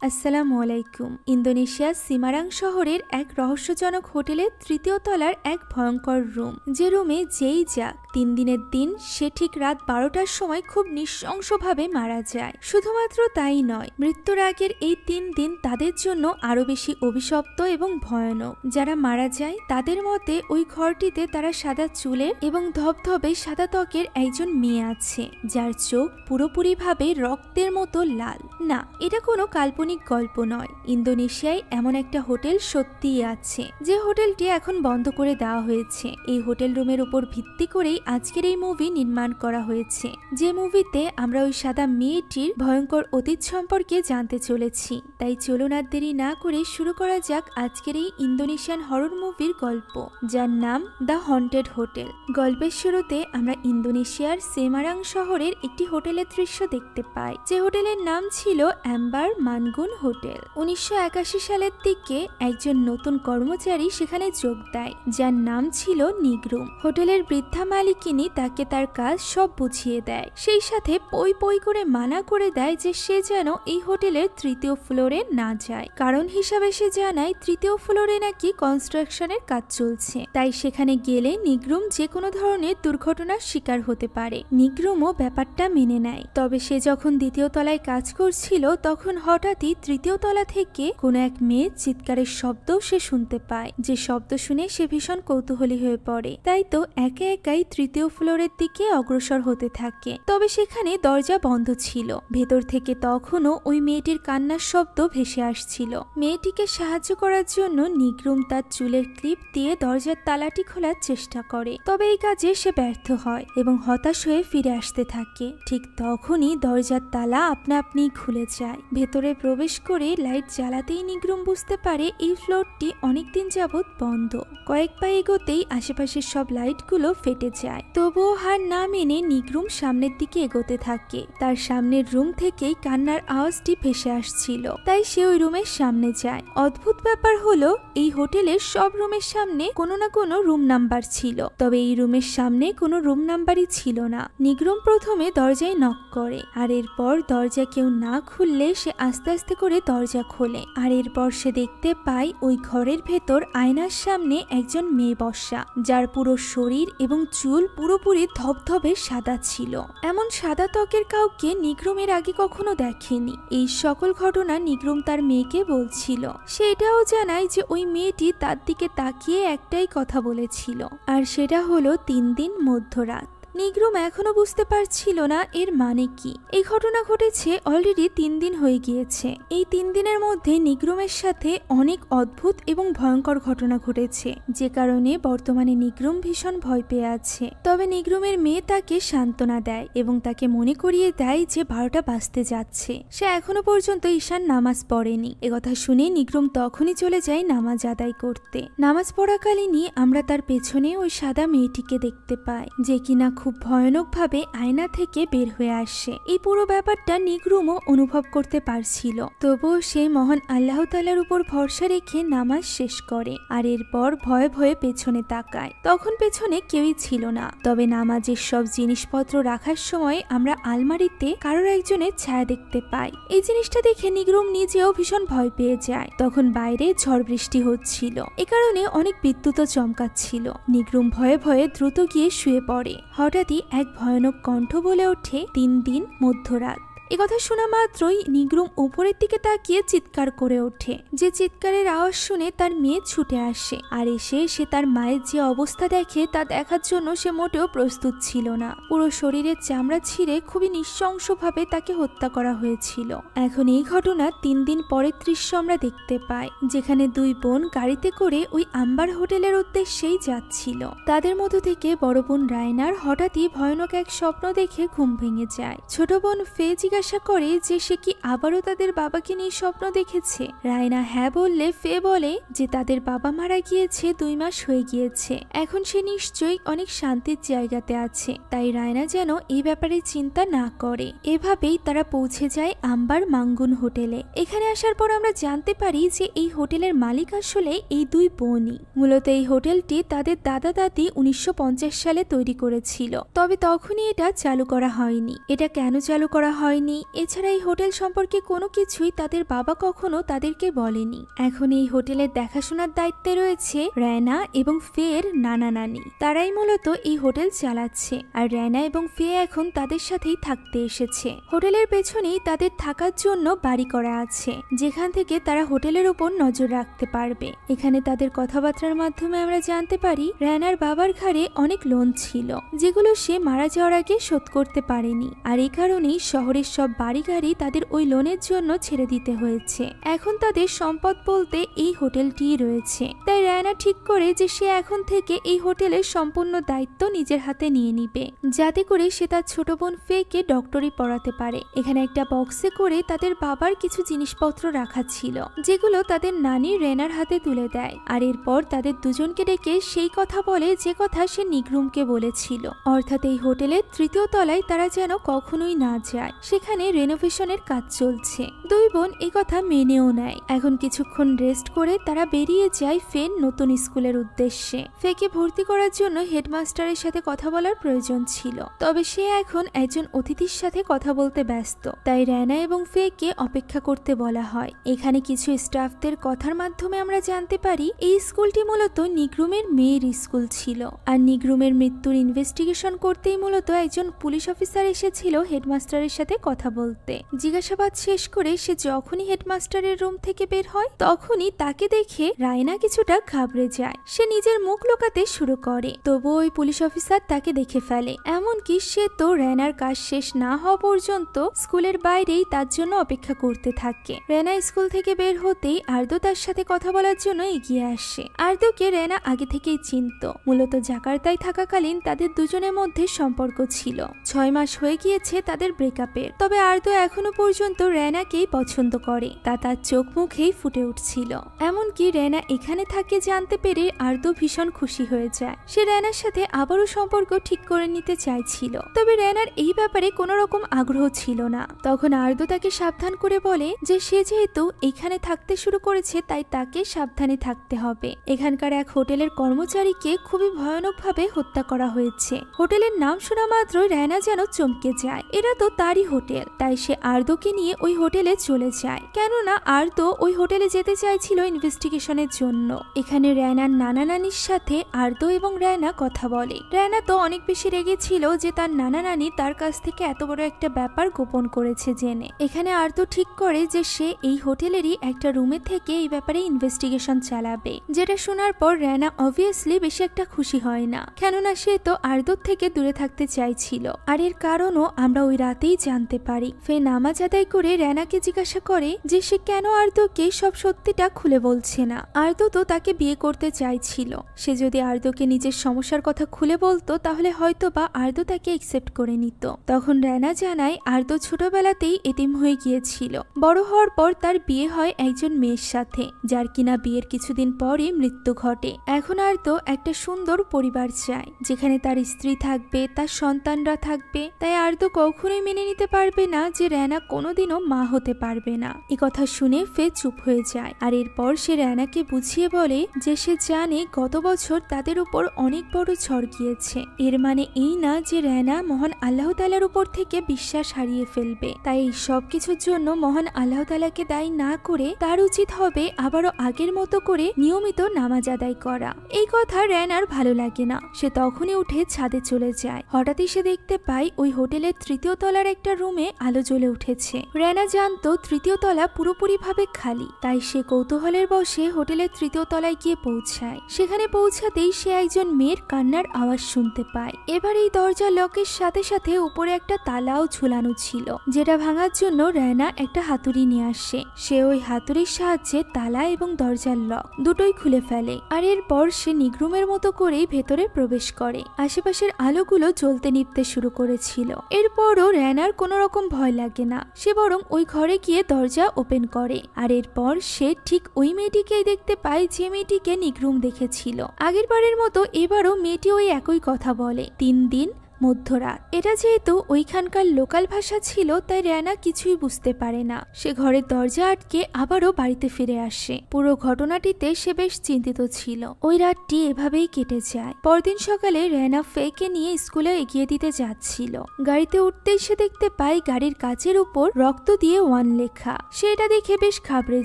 আসসালামু আলাইকুম। ইন্দোনেশিয়ার সিমারাং শহরের এক রহস্যজনক হোটেলের তৃতীয় তলার এক ভয়ঙ্কর রুম, যে রুমে যেই যাক 3 দিনের দিন সে ঠিক রাত 12টার সময় খুব নৃশংসভাবে মারা যায়। শুধুমাত্র তাই নয়, মৃত্যুর আগের এই 3 দিন তাদের জন্য আরো বেশি অভিশপ্ত এবং ভয়ানক। যারা মারা যায় তাদের মতে ওই ঘরটিতে তারা সাদা চুলের এবং ধবধবে সাদা ত্বকের একজন মেয়ে আছে, যার চোখ পুরোপুরিভাবে রক্তের মতো লাল। না, এটা কোনো কাল্পনিক গল্প নয়। ইন্দোনেশিয়ায় এমন একটা হোটেল সত্যিই আছে, যে হোটেলটি এখন বন্ধ করে দেওয়া হয়েছে। এই হোটেল রুমের উপর ভিত্তি করেই আজকের এই মুভি নির্মাণ করা হয়েছে, যে মুভিতে আমরা ওই সাদা মেয়েটির ভয়ঙ্কর অতীত সম্পর্কে জানতে চলেছি। তাই চলুন আর দেরি না করে শুরু করা যাক আজকের এই ইন্দোনেশিয়ান হরর মুভির গল্প, যার নাম দ্য হন্টেড হোটেল। গল্পের শুরুতে আমরা ইন্দোনেশিয়ার সেমারাং শহরের একটি হোটেলের দৃশ্য দেখতে পাই, যে হোটেলের নাম ছিল অ্যাম্বার মানগুন হোটেল। 1981 সালের দিকে একজন নতুন কর্মচারী সেখানে যোগ দেয়, যার নাম ছিল নিগ্রুম। হোটেলের বৃদ্ধা মালিকিনী তাকে তার কাজ সব বুঝিয়ে দেয়, সেই সাথে পই পই করে মানা করে দেয় যে সে যেন এই হোটেলের 3য় ফ্লোরে না যায়। কারণ হিসাবে সে জানায় 3য় ফ্লোরে নাকি কনস্ট্রাকশনের কাজ চলছে, তাই সেখানে গেলে নিগ্রুম যে কোনো ধরনের দুর্ঘটনার শিকার হতে পারে। নিগ্রুমও ব্যাপারটা মেনে নেয়। তবে সে যখন 2য় তলায় কাজ করছিল, তখন হঠাৎই 3য় তলা থেকে কোনো এক মেয়ের চিৎকারের শব্দ সে শুনতে পায়, যে শব্দ শুনে সে ভীষণ কৌতূহলী হয়ে পড়ে। তাই তো একে একাই 3য় ফ্লোরের দিকে অগ্রসর হতে থাকে। তবে সেখানে দরজা বন্ধ ছিল। ভেতর থেকে তখনও ওই মেয়েটির কান্নার শব্দ ভেসে আসছিল। মেয়েটিকে সাহায্য করার জন্য নিগ্রুম তার চুলের ক্লিপ দিয়ে দরজার তালাটি খোলার চেষ্টা করে। তবে এই কাজে সে ব্যর্থ হয় এবং হতাশ হয়ে ফিরে আসতে থাকে। ঠিক তখনই দরজার তালা আপনা আপনি খুলে যায়। ভেতরে প্রবেশ করে লাইট জ্বালাতেই নিগ্রুম বুঝতে পারে এই ফ্লোরটি অনেকদিন যাবৎ বন্ধ। কয়েক পা এগোতেই আশেপাশের সব লাইটগুলো ফেটে যায়। তবুও হার না মেনে নিগ্রুম সামনের দিকে এগোতে থাকে। তার সামনের রুম থেকেই কান্নার আওয়াজটি ভেসে আসছিল, তাই সে ওই রুমের সামনে যায়। অদ্ভুত ব্যাপার হলো, এই হোটেলের সব রুমের সামনে কোনো না কোনো রুম নাম্বার ছিল, তবে এই রুমের সামনে কোনো রুম নাম্বারই ছিল না। নিগ্রুম প্রথমে দরজায় নক করে, আর এরপর দরজা কেউ না খুললে সে আস্তে আস্তে করে দরজা খোলে। আর এরপর সে দেখতে পায় ওই ঘরের ভেতর আয়নার সামনে একজন মেয়ে বসা, যার পুরো শরীর এবং চুল পুরোপুরি ধবধবে সাদা ছিল। এমন সাদা ত্বকের কাউকে নিগ্রুম এর আগে কখনো দেখেনি। এই সকল ঘটনা নিগ্রুম তার মেয়েকে বলছিল। সে এটাও জানায় যে ওই মেয়েটি তার দিকে তাকিয়ে একটাই কথা বলেছিল, আর সেটা হলো 3 দিন মধ্যরাত। নিগ্রুম এখনো বুঝতে পারছিল না এর মানে কি। এই ঘটনা ঘটেছে অলরেডি 3 দিন হয়ে গিয়েছে। এই 3 দিনের মধ্যে নিগ্রুমের সাথে অনেক অদ্ভুত এবং ভয়ঙ্কর ঘটনা ঘটেছে, যে কারণে বর্তমানে নিগ্রুম ভীষণ ভয় পেয়ে আছে। তবে নিগ্রুমের মেয়ে তাকে সান্ত্বনা দেয় এবং তাকে মনে করিয়ে দেয় যে 12টা বাজতে যাচ্ছে। সে এখনো পর্যন্ত ঈশান নামাজ পড়েনি। একথা শুনে নিগ্রুম তখনই চলে যায় নামাজ আদায় করতে। নামাজ পড়াকালীনই আমরা তার পেছনে ওই সাদা মেয়েটিকে দেখতে পাই, যে কিনা খুব ভয়ানকভাবে আয়না থেকে বের হয়ে আসে। এই পুরো ব্যাপারটা নিগ্রুমও অনুভব করতে পারছিল। তবুও সে মহান আল্লাহ তাআলার উপর ভরসা রেখে নামাজ শেষ করে, আর এরপর ভয়ে ভয়ে পেছনে তাকায়। তখন পেছনে কেউই ছিল না। তবে নামাজের সব জিনিসপত্র রাখার সময় আমরা আলমারিতে কারোর একজনের ছায়া দেখতে পাই। এই জিনিসটা দেখে নিগ্রুম নিজেও ভীষণ ভয় পেয়ে যায়। তখন বাইরে ঝড় বৃষ্টি হচ্ছিল, এ কারণে অনেক বিদ্যুৎও চমকাচ্ছিল। নিগ্রুম ভয়ে ভয়ে দ্রুত গিয়ে শুয়ে পড়ে। হঠাৎই এক ভয়ানক কণ্ঠ বলে ওঠে, 3 দিন মধ্যরাত। একথা শোনা মাত্রই নিগ্রুম উপরের দিকে তাকিয়ে চিৎকার করে ওঠে। যে চিৎকারের আওয়াজ শুনে তার মেয়ে ছুটে আসে, আর এসে সে তার মায়ের যে অবস্থা দেখে তা দেখার জন্য সে মোটেও প্রস্তুত ছিল না। পুরো শরীরের চামড়া ছিঁড়ে খুবই নৃশংসভাবে তাকে হত্যা করা হয়েছিল। এখন এই ঘটনা 3 দিন পরের দৃশ্য আমরা দেখতে পাই, যেখানে 2 বোন গাড়িতে করে ওই আম্বার হোটেলের উদ্দেশ্যেই যাচ্ছিল। তাদের মধ্য থেকে বড় বোন রায়নার হঠাৎই ভয়ানক এক স্বপ্ন দেখে ঘুম ভেঙে যায়। ছোট বোন ফে জিজ্ঞাসা করে যে সে কি আবারও তাদের বাবাকে নিয়ে স্বপ্ন দেখেছে। রায়না হ্যাঁ বললে ফে বলে যে তাদের বাবা মারা গিয়েছে 2 মাস হয়ে গিয়েছে, এখন সে নিশ্চয়ই অনেক শান্তির জায়গাতে আছে। তাই রায়না যেন এই ব্যাপারে চিন্তা না করে। এভাবেই তারা পৌঁছে যায় আম্বার মাঙ্গুন হোটেলে। এখানে আসার পর আমরা জানতে পারি যে এই হোটেলের মালিক আসলে এই 2 বোনই। মূলত এই হোটেলটি তাদের দাদা দাদি 1950 সালে তৈরি করেছিল, তবে তখনই এটা চালু করা হয়নি। এটা কেন চালু করা হয়নি হয়নি। এছাড়া এই হোটেল সম্পর্কে কোনো কিছুই তাদের বাবা কখনো তাদেরকে বলেনি। এখন এই হোটেলের দেখাশোনার দায়িত্বে রয়েছে রায়না এবং ফের নানা নানি। তারাই মূলত এই হোটেল চালাচ্ছে, আর রায়না এবং ফে এখন তাদের সাথেই থাকতে এসেছে। হোটেলের পেছনেই তাদের থাকার জন্য বাড়ি করা আছে, যেখান থেকে তারা হোটেলের উপর নজর রাখতে পারবে। এখানে তাদের কথাবার্তার মাধ্যমে আমরা জানতে পারি রায়নার বাবার ঘাড়ে অনেক লোন ছিল, যেগুলো সে মারা যাওয়ার আগে শোধ করতে পারেনি, আর এই কারণেই শহরের সব বাড়ি গাড়ি তাদের ওই লোনের জন্য ছেড়ে দিতে হয়েছে। এখন তাদের সম্পদ বলতে এই হোটেলটি রয়েছে। তাই রায়না ঠিক করে যে সে এখন থেকে এই হোটেলের সম্পূর্ণ দায়িত্ব নিজের হাতে নিয়ে নিবে, যাতে করে সে তার ছোট বোন ফেকে ডক্টরি পড়াতে পারে। এখানে একটা বক্সে করে তাদের বাবার কিছু জিনিসপত্র রাখা ছিল, যেগুলো তাদের নানি রেনার হাতে তুলে দেয়, আর এরপর তাদের দুজনকে ডেকে সেই কথা বলে যে কথা সে নিগ্রুমকে বলেছিল, অর্থাৎ এই হোটেলের 3য় তলায় তারা যেন কখনোই না যায়, সেখানে রেনোভেশনের কাজ চলছে। দুই বোন এই কথা মেনেও নেয়। এখন কিছুক্ষণ রেস্ট করে তারা বেরিয়ে যায় ফের নতুন স্কুলের উদ্দেশ্যে। ফেকে ভর্তি করার জন্য হেডমাস্টারের সাথে কথা বলার প্রয়োজন ছিল, তবে সে এখন একজন অতিথির সাথে কথা বলতে ব্যস্ত। তাই রায়না এবং ফেকে অপেক্ষা করতে বলা হয়। এখানে কিছু স্টাফদের কথার মাধ্যমে আমরা জানতে পারি এই স্কুলটি মূলত নিগ্রুমের মেয়ের স্কুল ছিল, আর নিগ্রুমের মৃত্যুর ইনভেস্টিগেশন করতেই মূলত একজন পুলিশ অফিসার এসেছিল হেডমাস্টারের সাথে কথা বলতে। জিজ্ঞাসাবাদ শেষ করে সে যখনই হেডমাস্টারের রুম থেকে বের হয়, তখনই তাকে দেখে রায়না কিছুটা ঘাবড়ে যায়। সে নিজের মুখ লুকাতে শুরু করে, তবুও ওই পুলিশ অফিসার তাকে দেখে ফেলে। এমনকি সে তো রায়নার কাজ শেষ না হওয়া পর্যন্ত স্কুলের বাইরেই তার জন্য অপেক্ষা করতে থাকে। রায়না স্কুল থেকে বের হতেই আর্দো তার সাথে কথা বলার জন্য এগিয়ে আসে। আর্দোকে রায়না আগে থেকেই চিনত, মূলত জাকার্তায় থাকাকালীন তাদের দুজনের মধ্যে সম্পর্ক ছিল। 6 মাস হয়ে গিয়েছে তাদের ব্রেকআপের, তবে আর্দো এখনো পর্যন্ত রায়নাকেই পছন্দ করে, তা তার চোখ মুখেই ফুটে উঠছিল। এমনকি রায়না এখানে থাকে জানতে পেরে আর্দো ভীষণ খুশি হয়ে যায়। সে রায়নার সাথে আবারও সম্পর্ক ঠিক করে নিতে চাইছিল, তবে রায়নার এই ব্যাপারে কোনো রকম আগ্রহ ছিল না। তখন আর্দো তাকে সাবধান করে বলে যে সে যেহেতু এখানে থাকতে শুরু করেছে, তাই তাকে সাবধানে থাকতে হবে। এখানকার এক হোটেলের কর্মচারীকে খুবই ভয়ানকভাবে হত্যা করা হয়েছে। হোটেলের নাম শোনা মাত্রই রায়না যেন চমকে যায়, এরা তো তারই হোটেল। তাই সে আর্দোকে নিয়ে ওই হোটেলে চলে যায়, কেননা আর্দো ওই হোটেলে যেতে চাইছিল ইনভেস্টিগেশনের জন্য। এখানে রায়নার নানা নানির সাথে আর্দো এবং রায়না কথা বলে। রায়না তো অনেক বেশি রেগেছিল যে তার নানা নানি তার কাছ থেকে এত বড় একটা ব্যাপার গোপন করেছে জেনে। এখানে আর্দো ঠিক করে যে সে এই হোটেলেরই একটা রুমে থেকে এই ব্যাপারে ইনভেস্টিগেশন চালাবে, যেটা শোনার পর রায়না অবভিয়াসলি বেশি একটা খুশি হয় না, কেননা সে তো আর্দোর থেকে দূরে থাকতে চাইছিল। আর এর কারণও আমরা ওই রাতেই জানতে পারি। ফে নামাজ আদায় করে রায়নাকে জিজ্ঞাসা করে যে সে কেন আর্দোকে সব সত্যিটা খুলে বলছে না। আর্দো তো তাকে বিয়ে করতে চাইছিল, সে যদি আর্দোকে নিজের সমস্যার কথা খুলে বলতো তাহলে হয়তো বা আর্দো তাকে একসেপ্ট করে নিত। তখন রায়না জানায় আর্দো ছোটবেলাতেই এতিম হয়ে গিয়েছিল, বড় হওয়ার পর তার বিয়ে হয় একজন মেয়ের সাথে, যার কিনা বিয়ের কিছুদিন পরে মৃত্যু ঘটে। এখন আর্দো একটা সুন্দর পরিবার চায়, যেখানে তার স্ত্রী থাকবে, তার সন্তানরা থাকবে। তাই আর্দো কখনোই মেনে নিতে পারবে না যে রায়না কোনোদিনও মা হতে পারবে না। এ কথা শুনে ফে চুপ হয়ে যায়, আর এরপর সে রায়নাকে বুঝিয়ে বলে যে সে জানে গত বছর তাদের উপর অনেক বড় ঝড় গিয়েছে। এর মানে এই না যে রায়না মহান আল্লাহ তাআলার উপর থেকে বিশ্বাস হারিয়ে ফেলবে। তাই এই সব কিছুর জন্য মহান আল্লাহ তাআলাকে দায়ী না করে তার উচিত হবে আবারও আগের মতো করে নিয়মিত নামাজ আদায় করা। এই কথা রায়নার ভালো লাগে না। সে তখনই উঠে ছাদে চলে যায়। হঠাৎই সে দেখতে পায় ওই হোটেলের 3য় তলার একটা রুমে আলো জ্বলে উঠেছে। রায়না জানতো 3য় তলা পুরোপুরি ভাবে খালি, তাই সে কৌতূহলের বসে হোটেলের 3য় তলায় গিয়ে পৌঁছায়। সেখানে পৌঁছাতেই সে একজন মেয়ের কান্নার আওয়াজ শুনতে পায়। এবার এই দরজার লকের সাথে সাথে উপরে একটা তালাও ঝুলানো ছিল, যেটা ভাঙার জন্য রায়না একটা হাতুড়ি নিয়ে আসে। সে ওই হাতুড়ির সাহায্যে তালা এবং দরজার লক দুটোই খুলে ফেলে, আর এরপর সে নিগ্রুমের মতো করেই ভেতরে প্রবেশ করে। আশেপাশের আলোগুলো জ্বলতে নিভতে শুরু করেছিল। এরপরও রায়নার কোনো রকম ভয় লাগে না, সে বরং ওই ঘরে গিয়ে দরজা ওপেন করে। আর এরপর সে ঠিক ওই মেয়েটিকেই দেখতে পায় যে মেয়েটিকে নিগ্রুম দেখেছিল। আগের বারের মতো এবারও মেয়েটি ওই একই কথা বলে, 3 দিন মধ্যরাত। এটা যেহেতু ওইখানকার লোকাল ভাষা ছিল তাই রেনা কিছুই বুঝতে পারে না। সে ঘরের দরজা আটকে আবারও বাড়িতে ফিরে আসে। পুরো ঘটনাটিতে সে বেশ চিন্তিত ছিল। ওই রাতটি এভাবেই কেটে যায়। পরদিন সকালে রেনা ফেকে নিয়ে স্কুলে এগিয়ে দিতে যাচ্ছিল। গাড়িতে উঠতেই সে দেখতে পায় গাড়ির কাচের উপর রক্ত দিয়ে 1 লেখা। সে এটা দেখে বেশ ঘাবড়ে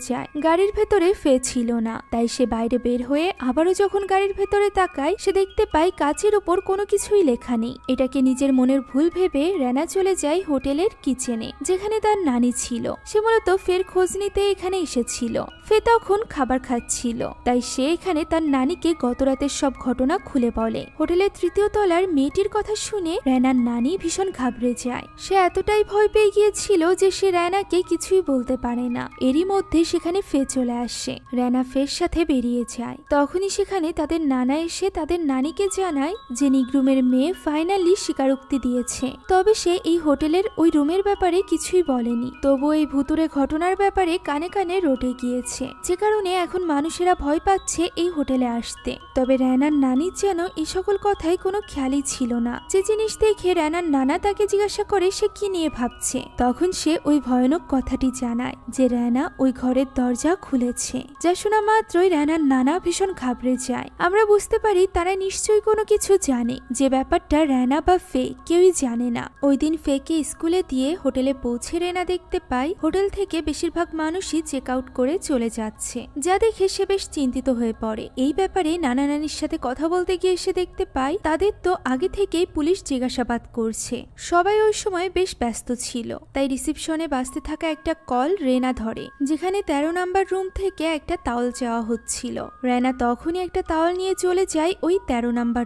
যায়। গাড়ির ভেতরে ফে ছিল না, তাই সে বাইরে বের হয়ে আবারও যখন গাড়ির ভেতরে তাকায় সে দেখতে পায় কাচের উপর কোনো কিছুই লেখা নেই। এটাকে নিজের মনের ভুল ভেবে রেনা চলে যায় হোটেলের কিচেনে, যেখানে তার নানি ছিল। সে মূলত ফের খোঁজ নিতে এখানে এসেছিল। ফে তখন খাবার খাচ্ছিল, তাই সে এখানে তার নানিকে গত রাতের সব ঘটনা খুলে বলে। হোটেলের 3য় তলার মেয়েটির কথা শুনে রেনার নানি ভীষণ ঘাবড়ে যায়। সে এতটাই ভয় পেয়ে গিয়েছিল যে সে রেনাকে কিছুই বলতে পারে না। এরই মধ্যে সেখানে ফে চলে আসে। রেনা ফের সাথে বেরিয়ে যায়। তখনই সেখানে তাদের নানা এসে তাদের নানিকে জানায় যে নিগ্রুমের মেয়ে ফাইনালি স্বীকারোক্তি দিয়েছে। তবে সে এই হোটেলের ওই রুমের ব্যাপারে কিছুই বলেনি। তবু এই ভুতুরে ঘটনার ব্যাপারে কানে কানে রটে গিয়েছে, যে কারণে এখন মানুষেরা ভয় পাচ্ছে এই হোটেলে আসতে। তবে রেনার নানির যেন এই সকল কথাই কোনো খেয়ালই ছিল না। যে জিনিস দেখে রেনার নানা তাকে জিজ্ঞাসা করে সে কি নিয়ে ভাবছে, তখন সে ওই ভয়ানক কথাটি জানায় যে রেনা ওই ঘরের দরজা খুলেছে। যা শোনা মাত্রই রেনার নানা ভীষণ ঘাবড়ে যায়। আমরা বুঝতে পারি তারা নিশ্চয়ই কোনো কিছু জানে, যে ব্যাপারটা রেনা বা ফে কেউই জানে না। ওই দিন ফেকে স্কুলে দিয়ে হোটেলে পৌঁছে রেনা দেখতে পাই হোটেল থেকে বেশিরভাগ মানুষই চেক আউট করে চলে যাচ্ছে, যা দেখে সে বেশ চিন্তিত হয়ে পড়ে। এই ব্যাপারে নানা নানির সাথে কথা বলতে গিয়ে সে দেখতে পাই তাদের তো আগে থেকেই পুলিশ জিজ্ঞাসাবাদ করছে। সবাই ওই সময় বেশ ব্যস্ত ছিল, তাই রিসিপশনে বাজতে থাকা একটা কল রেনা ধরে, যেখানে 13 নাম্বার রুম থেকে একটা তাওয়াল চাওয়া হচ্ছিল। রেনা তখনই একটা তাওয়াল নিয়ে চলে যায় ওই 13 নাম্বার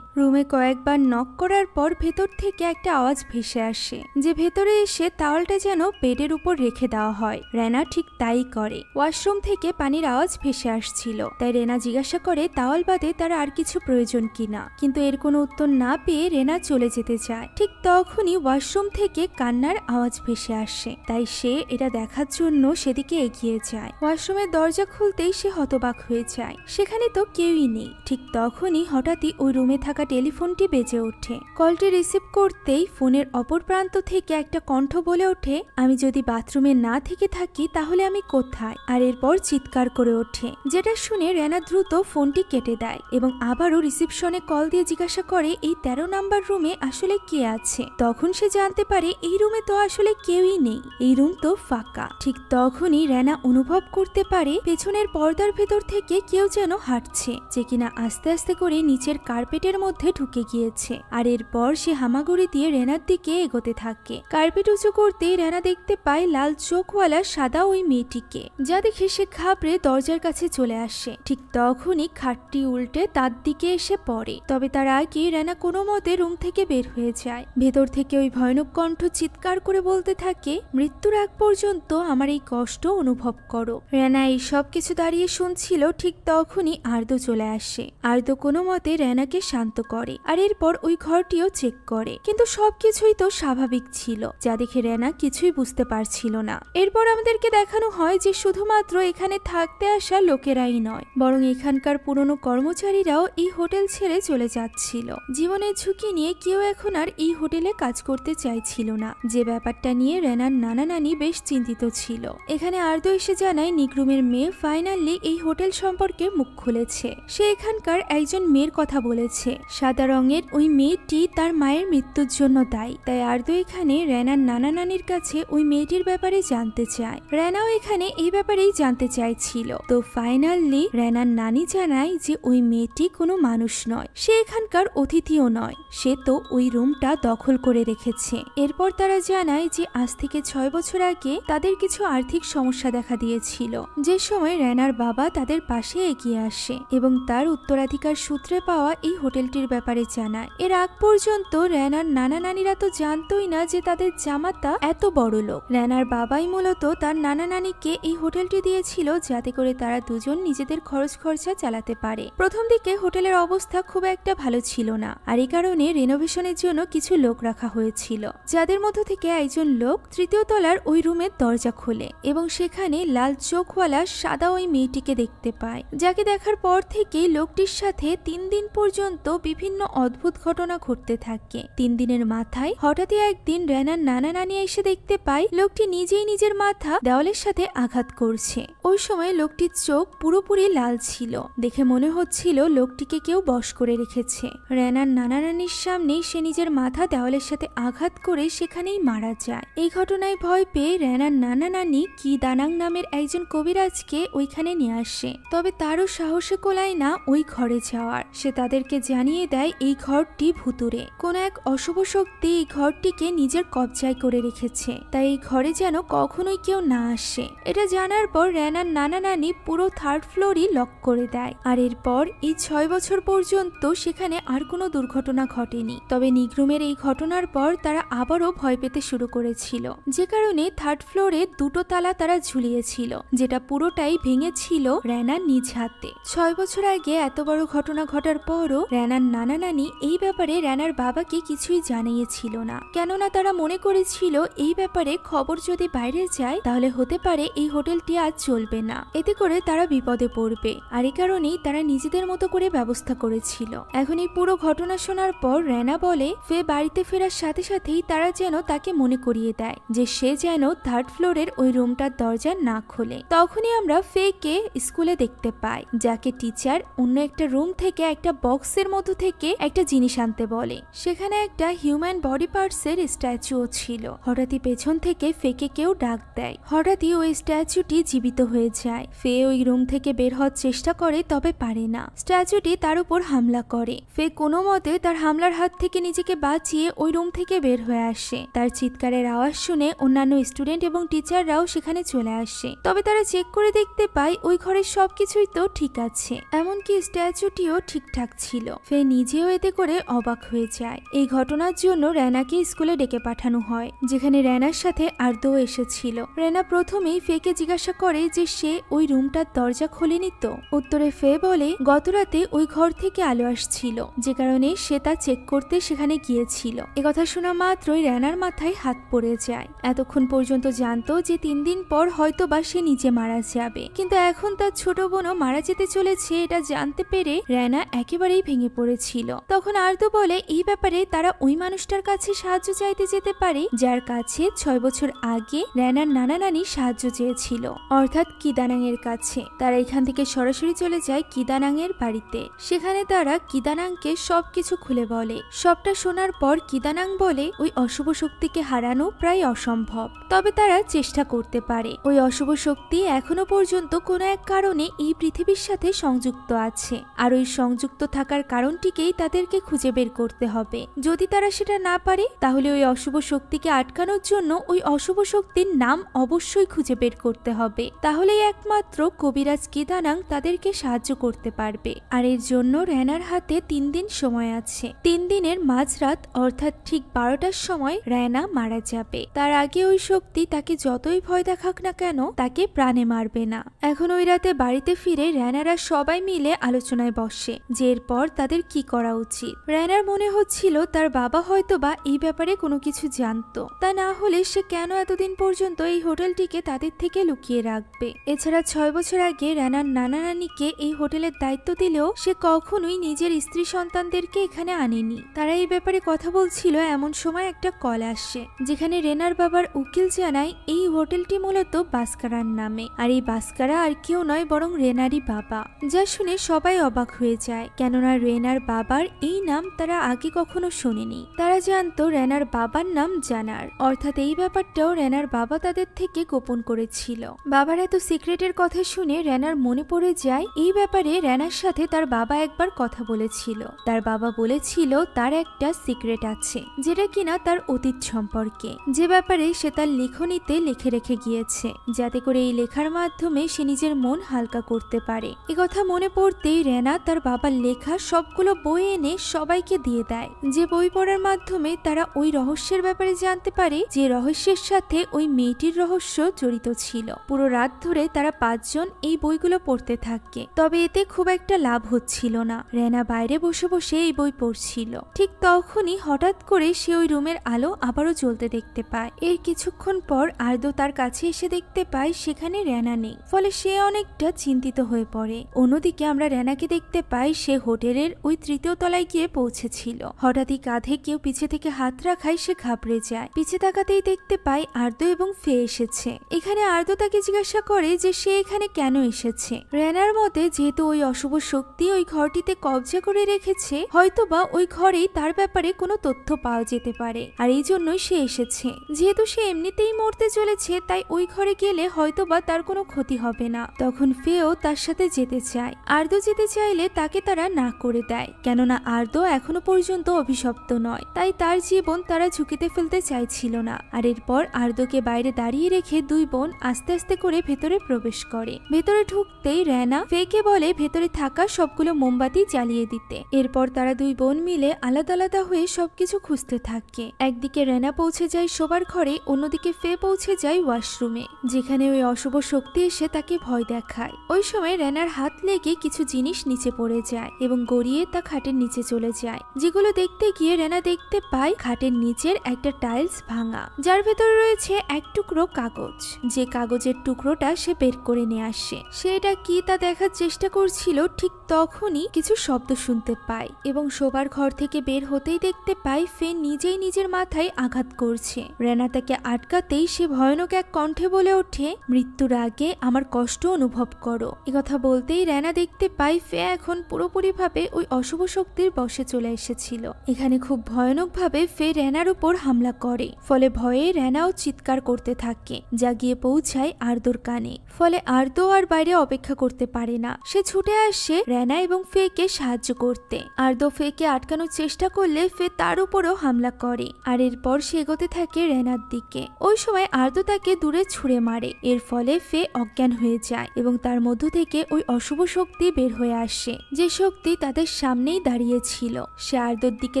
রুমে কয়েকবার নক করার পর ভেতর থেকে একটা আওয়াজ ভেসে আসে, যে ভেতরে এসে তাওয়ালটা যেন বেডের উপর রেখে দেওয়া হয়। রেনা ঠিক তাই করে। ওয়াশরুম থেকে পানির আওয়াজ ভেসে আসছিল, তাই রেনা জিজ্ঞাসা করে তাওয়াল বাদে তার আর কিছু প্রয়োজন কিনা। কিন্তু এর কোনো উত্তর না পেয়ে রেনা চলে যেতে চায়। ঠিক তখনই ওয়াশরুম থেকে কান্নার আওয়াজ ভেসে আসে, তাই সে এটা দেখার জন্য সেদিকে এগিয়ে যায়। ওয়াশরুমের দরজা খুলতেই সে হতবাক হয়ে যায়। সেখানে তো কেউই নেই। ঠিক তখনই হঠাৎই ওই রুমে থাকা টেলিফোনটি বেজে ওঠে। কলটি রিসিভ করতেই ফোনের অপর প্রান্ত থেকে একটা কণ্ঠ বলে ওঠে, আমি যদি বাথরুমে না থেকে থাকি তাহলে আমি কোথায়? আর এরপর চিৎকার করে ওঠে, যেটা শুনে রেনা দ্রুত ফোনটি কেটে দেয় এবং আবারও রিসিপশনে কল দিয়ে জিজ্ঞাসা করে এই 13 নাম্বার রুমে আসলে কে আছে। তখন সে জানতে পারে এই রুমে তো আসলে কেউই নেই, এই রুম তো ফাঁকা। ঠিক তখনই রেনা অনুভব করতে পারে পেছনের পর্দার ভেতর থেকে কেউ যেন হাঁটছে, যে কিনা আস্তে আস্তে করে নিচের কার্পেটের মধ্যে ঢুকে গিয়েছে। আর এরপর সে হামাগুড়ি দিয়ে রেনার দিকে এগোতে থাকে। কার্পেট উঁচু করতেই রেনা দেখতে পায় লাল চোখওয়ালা সাদা ওই মেয়েটিকে, যা দেখে সে ঘাবড়ে দরজার কাছে চলে আসে। ঠিক তখনই খাটটি উল্টে তার দিকে এসে পড়ে। তবে তার আগে রেনা কোনো মতে রুম থেকে বের হয়ে যায়। ভেতর থেকে ওই ভয়ানক কণ্ঠ চিৎকার করে বলতে থাকে, মৃত্যুর আগ পর্যন্ত আমার এই কষ্ট অনুভব করো। রেনা এই সব কিছু দাঁড়িয়ে শুনছিল। ঠিক তখনই আর্দ্র চলে আসে। আর্দ্র কোনো মতে রেনাকে শান্ত করে, আর এরপর ওই ঘরটিও চেক করে। কিন্তু সবকিছুই তো স্বাভাবিক ছিল, যা দেখে রেনা কিছুই বুঝতে পারছিল না। এরপর আমাদেরকে দেখানো হয় যে শুধুমাত্র এখানে থাকতে আসা লোকেরাই নয়, বরং এখানকার পুরনো কর্মচারীরাও এই হোটেল ছেড়ে চলে যাচ্ছিল। জীবনের ঝুঁকি নিয়ে কেউ এখন আর এই হোটেলে কাজ করতে চাইছিল না, যে ব্যাপারটা নিয়ে রেনার নানা নানি বেশ চিন্তিত ছিল। এখানে আর্দ্র এসে জানায় নিগ্রুমের মেয়ে ফাইনালি এই হোটেল সম্পর্কে মুখ খুলেছে। সে এখানকার একজন মেয়ের কথা বলেছে। সাদা রঙের ওই মেয়েটি তার মায়ের মৃত্যুর জন্য দায়ী। তাই আর্দ্র এখানে রেনার নানা নানির কাছে ওই মেয়েটির ব্যাপারে জানতে চায়। রেনাও এখানে এই ব্যাপারেই জানতে চাইছিল। তো ফাইনালি রেনার নানি জানায় যে ওই মেয়েটি কোনো মানুষ নয়, সে এখানকার অতিথিও নয়, সে তো ওই রুমটা দখল করে রেখেছে। এরপর তারা জানায় যে আজ থেকে 6 বছর আগে তাদের কিছু আর্থিক সমস্যা দেখা দিয়েছিল, যে সময় রেনার বাবা তাদের পাশে এগিয়ে আসে এবং তার উত্তরাধিকার সূত্রে পাওয়া এই হোটেলটির ব্যাপারে জানায়। এর আগ পর্যন্ত রেনার নানা নানিরা তো জানতোই না যে তাদের জামাতা এত বড় লোক। রেনার বাবাই মূলত তার নানা নানিকে এই হোটেলটি দিয়েছিল, যাতে করে তারা দুজন নিজেদের খরচ খরচা চালাতে পারে। প্রথম দিকে হোটেলের অবস্থা খুব একটা ভালো ছিল না, আর এই কারণে রেনোভেশনের জন্য কিছু লোক রাখা হয়েছিল, যাদের মধ্য থেকে একজন লোক 3য় তলার ওই রুমের দরজা খোলে এবং সেখানে লাল চোখওয়ালা সাদা ওই মেয়েটিকে দেখতে পায়, যাকে দেখার পর থেকে লোকটির সাথে 3 দিন পর্যন্ত বিভিন্ন অদ্ভুত ঘটনা ঘটতে করতে থাকে। 3 দিনের মাথায় হঠাৎই একদিন রেনার নানা নানি এসে দেখতে পায় লোকটি নিজেই নিজের মাথা দেওয়ালের সাথে আঘাত করছে। ওই সময় লোকটির চোখ পুরোপুরি লাল ছিল, দেখে মনে হচ্ছিল লোকটিকে কেউ বশ করে রেখেছে। রেনার নানা নানির সামনেই সে নিজের মাথা দেওয়ালের সাথে আঘাত করে সেখানেই মারা যায়। এই ঘটনায় ভয় পেয়ে রেনার নানা নানি কি দানাং নামের একজন কবিরাজকে ওইখানে নিয়ে আসে। তবে তারও সাহসে কোলায় না ওই ঘরে যাওয়ার। সে তাদেরকে জানিয়ে দেয় এই ঘরটি ভুতুরে, কোন এক অশুভ শক্তি এই ঘরটিকে নিজের কবজায় করে রেখেছে, তাই এই ঘরে যেন কখনোই কেউ না আসে। এটা জানার পর রেনার নানা নানি পুরো 3rd ফ্লোরই লক করে দেয়। আর এরপর এই 6 বছর পর্যন্ত সেখানে আর কোনো দুর্ঘটনা ঘটেনি। তবে নিগ্রুমের এই ঘটনার পর তারা আবারও ভয় পেতে শুরু করেছিল, যে কারণে 3rd ফ্লোরে 2টো তালা তারা ঝুলিয়েছিল, যেটা পুরোটাই ভেঙেছিল রেনার নিজ হাতে। 6 বছর আগে এত বড় ঘটনা ঘটার পরও রেনার নানা নানি এই ব্যাপারে রেনার বাবাকে কিছুই জানিয়েছিল না, কেননা তারা মনে করেছিল এই ব্যাপারে খবর যদি বাইরে যায় তাহলে হতে পারে এই হোটেলটি আজ চলবে না, এতে করে তারা বিপদে পড়বে। আর এই কারণেই তারা নিজেদের মতো করে ব্যবস্থা করেছিল। এখন এই পুরো ঘটনা শোনার পর রেনা বলে ফে বাড়িতে ফেরার সাথে সাথেই তারা যেন তাকে মনে করিয়ে দেয় যে সে যেন 3rd ফ্লোরের ওই রুমটার দরজা না খোলে। তখনই আমরা ফে কে স্কুলে দেখতে পাই, যাকে টিচার অন্য একটা রুম থেকে একটা বক্সের মধ্যে থেকে একটা জিনিস আনতে বলে। সেখানে একটা হিউম্যান বডি পার্টসের স্ট্যাচুও ছিল। হঠাৎই পেছন থেকে ফেকে কেউ ডাক দেয়। হঠাৎই ওই স্ট্যাচুটি জীবিত হয়ে যায়। ফে ওই রুম থেকে বের হওয়ার চেষ্টা করে, তবে পারে না। স্ট্যাচুটি তার উপর হামলা করে। ফে কোনো মতে তার হামলার হাত থেকে নিজেকে বাঁচিয়ে ওই রুম থেকে বের হয়ে আসে। তার চিৎকারের আওয়াজ শুনে অন্যান্য স্টুডেন্ট এবং টিচাররাও সেখানে চলে আসে। তবে তারা চেক করে দেখতে পায় ওই ঘরের সবকিছুই তো ঠিক আছে, এমনকি স্ট্যাচুটিও ঠিকঠাক ছিল। ফে নিজেও এতে করে অবাক হয়ে যায়। এই ঘটনার জন্য রেনাকে স্কুলে ডেকে পাঠানো হয়, যেখানে রেনার সাথে আর্দো এসেছিল। রেনা প্রথমেই ফেকে জিজ্ঞাসা করে যে সে ওই রুমটার দরজা খোলেনি তো। উত্তরে ফে বলে গতরাতে ওই ঘর থেকে আলো আসছিল, যে কারণে সে তা চেক করতে সেখানে গিয়েছিল। একথা শোনা মাত্রই রেনার মাথায় হাত পড়ে যায়। এতক্ষণ পর্যন্ত জানতো যে 3 দিন পর হয়তো বা সে নিজে মারা যাবে, কিন্তু এখন তার ছোট বোনও মারা যেতে চলেছে এটা জানতে পেরে রেনা একেবারেই ভেঙে পড়েছিল। তখন আর্দো বলে এই ব্যাপারে তারা ওই মানুষটার কাছে সাহায্য চাইতে যেতে পারে যার কাছে 6 বছর আগে রেনার নানা নানি সাহায্য চেয়েছিল, অর্থাৎ কিদানাং এর কাছে। তারা এখান থেকে সরাসরি চলে যায় কিদানাং এর বাড়িতে। সেখানে তারা কিদানাংকে সবকিছু খুলে বলে। সবটা শোনার পর কিদানাং বলে ওই অশুভ শক্তিকে হারানো প্রায় অসম্ভব, তবে তারা চেষ্টা করতে পারে। ওই অশুভ শক্তি এখনো পর্যন্ত কোনো এক কারণে এই পৃথিবীর সাথে সংযুক্ত আছে, আর ওই সংযুক্ত থাকার কারণটিকেই তাদেরকে খুঁজে বের করতে হবে। যদি তারা সেটা না পারে তাহলে ওই অশুভ শক্তিকে আটকানোর জন্য ওই অশুভ শক্তির নাম অবশ্যই খুঁজে বের করতে হবে। তাহলেই একমাত্র কবিরাজ কিদানাং তাদেরকে সাহায্য করতে পারবে। আর এর জন্য রেনার হাতে 3 দিন সময় আছে। 3 দিনের মাঝরাত অর্থাৎ ঠিক 12টার সময় রেনা মারা যাবে। তার আগে ওই শক্তি তাকে যতই ভয় দেখাক না কেন তাকে প্রাণে মারবে না। এখন ওই রাতে বাড়িতে ফিরে রেনারা সবাই মিলে আলোচনায় বসে যে এরপর তাদের কি করা উচিত। রেনার মনে হচ্ছিল তার বাবা হয়তো বা এই ব্যাপারে কোনো কিছু জানতো, তা না হলে সে কেন এতদিন পর্যন্ত এই হোটেলটিকে তাদের থেকে লুকিয়ে রাখবে। এছাড়া 6 বছর আগে রেনার নানা নানিকে এই হোটেলের দায়িত্ব দিলেও সে কখনোই নিজের স্ত্রী সন্তানদেরকে এখানে আনেনি। তারা এই ব্যাপারে কথা বলছিল, এমন সময় একটা কল আসে, যেখানে রেনার বাবার উকিল জানায় এই হোটেলটি মূলত বাস্কারার নামে, আর এই বাস্কারা আর কেউ নয় বরং রেনারই বাবা। যা শুনে সবাই অবাক হয়ে যায়, কেননা রেনার বাবার এই নাম তারা আগে কখনো শোনেনি। তারা জানতো রেনার বাবার নাম জানার, অর্থাৎ এই ব্যাপারটাও রেনার বাবা তাদের থেকে গোপন করেছিল। বাবার এত সিক্রেটের কথা শুনে রেনার মনে পড়ে যায় এই ব্যাপারে রেনার সাথে তার বাবা একবার কথা বলেছিল। তার বাবা বলেছিল তার একটা সিক্রেট আছে, যেটা কিনা তার অতীত সম্পর্কে, যে ব্যাপারে সে তার লেখনীতে লিখে রেখে গিয়েছে, যাতে করে এই লেখার মাধ্যমে সে নিজের মন হালকা করতে পারে। এ কথা মনে পড়তেই রেনা তার বাবার লেখা সবগুলো বই এনে সবাইকে দিয়ে দেয়, যে বই পড়ার মাধ্যমে তারা ওই রহস্যের ব্যাপারে জানতে পারে, যে রহস্যের সাথে ওই মেয়েটির রহস্য জড়িত ছিল। পুরো রাত ধরে তারা 5 জন এই বইগুলো পড়তে থাকে, তবে এতে খুব একটা লাভ হচ্ছিল না। রেনা বাইরে বসে বসে এই বই পড়ছিল। ঠিক তখনই হঠাৎ করে সে ওই রুমের আলো আবারও জ্বলতে দেখতে পায়। এর কিছুক্ষণ পর আর্দো তার কাছে এসে দেখতে পায় সেখানে রেনা নেই, ফলে সে অনেকটা চিন্তিত হয়ে পড়ে। অন্যদিকে আমরা রেনাকে দেখতে পাই সে হোটেলের ওই 3য় তলায় গিয়ে পৌঁছেছিল। ছিল। হঠাৎই কাঁধে কেউ পিছে থেকে হাত রাখায় সে ঘাবড়ে যায়। পিছে তাকাতেই দেখতে পায় আর্দ্র এবং ফে এসেছে। এখানে আর্দ্র তাকে জিজ্ঞাসা করে যে সে এখানে কেন এসেছে। রেনার মতে যেহেতু ওই অশুভ শক্তি ওই ঘরটিতে কবজা করে রেখেছে, হয়তোবা ওই ঘরেই তার ব্যাপারে কোনো তথ্য পাওয়া যেতে পারে, আর এই জন্যই সে এসেছে। যেহেতু সে এমনিতেই মরতে চলেছে, তাই ওই ঘরে গেলে হয়তোবা তার কোনো ক্ষতি হবে না। তখন ফেও তার সাথে যেতে চায়। আর্দ্র যেতে চাইলে তাকে তারা না করে দেয়, কেননা আর্দ্র এখনো পর্যন্ত অভিশপ্ত নয়, তাই তার জীবন তারা ঝুঁকিতে ফেলতে চাইছিল না। আর এরপর আর্দ্রকে বাইরে দাঁড়িয়ে রেখে দুই বোন আস্তে আস্তে করে ভেতরে প্রবেশ করে। ভেতরে ঢুকতেই রেনা ফেকে বলে ভেতরে থাকা সবগুলো মোমবাতি জ্বালিয়ে দিতে। এরপর তারা দুই বোন মিলে আলাদা আলাদা হয়ে সবকিছু খুঁজতে থাকে। একদিকে রেনা পৌঁছে যায় শোবার ঘরে, অন্যদিকে ফে পৌঁছে যায় ওয়াশরুমে, যেখানে ওই অশুভ শক্তি এসে তাকে ভয় দেখায়। ওই সময় রেনার হাত লেগে কিছু জিনিস নিচে পড়ে যায় এবং গড়িয়ে তা খাটের নিচে চলে যায়, যেগুলো দেখতে গিয়ে রেনা দেখতে পায় খাটের নিচের একটা টাইলস ভাঙা, যার ভেতরে রয়েছে এক টুকরো কাগজ। যে কাগজের টুকরোটা সে বের করে নিয়ে আসে। সে এটা কি তা দেখার চেষ্টা করছিল, ঠিক তখনই কিছু শব্দ শুনতে পায় এবং শোবার ঘর থেকে বের হতেই দেখতে পায় ফে নিজেই নিজের মাথায় আঘাত করছে। রেনা তাকে আটকাতেই সে ভয়ানক এক কণ্ঠে বলে ওঠে, মৃত্যুর আগে আমার কষ্ট অনুভব করো। একথা বলতেই রেনা দেখতে পায় ফে এখন পুরোপুরিভাবে ওই অশুভ শক্তির বশে চলে এসেছিল। এখানে খুব ভয়ানকভাবে ফে রেনার উপর হামলা করে, ফলে ভয়ে রেনাও চিৎকার করতে থাকে, যা গিয়ে পৌঁছায় আর্দ্রর কানে। ফলে আর্দ্র আর বাইরে অপেক্ষা করতে পারে না, সে ছুটে আসে রেনা এবং ফেকে সাহায্য করতে। আর্দ্র ফেকে আটকানোর চেষ্টা করলে ফে তার উপরও হামলা করে, আর এরপর সে এগোতে থাকে রেনার দিকে। ওই সময় আর্দ্র তাকে দূরে ছুঁড়ে মারে, এর ফলে ফে অজ্ঞান হয়ে যায় এবং তার মধ্য থেকে ওই অশুভ শক্তি বের হয়ে আসে, যে শক্তি তাদের সামনেই দাঁড়িয়েছিল। সে আর্দ্রর দিকে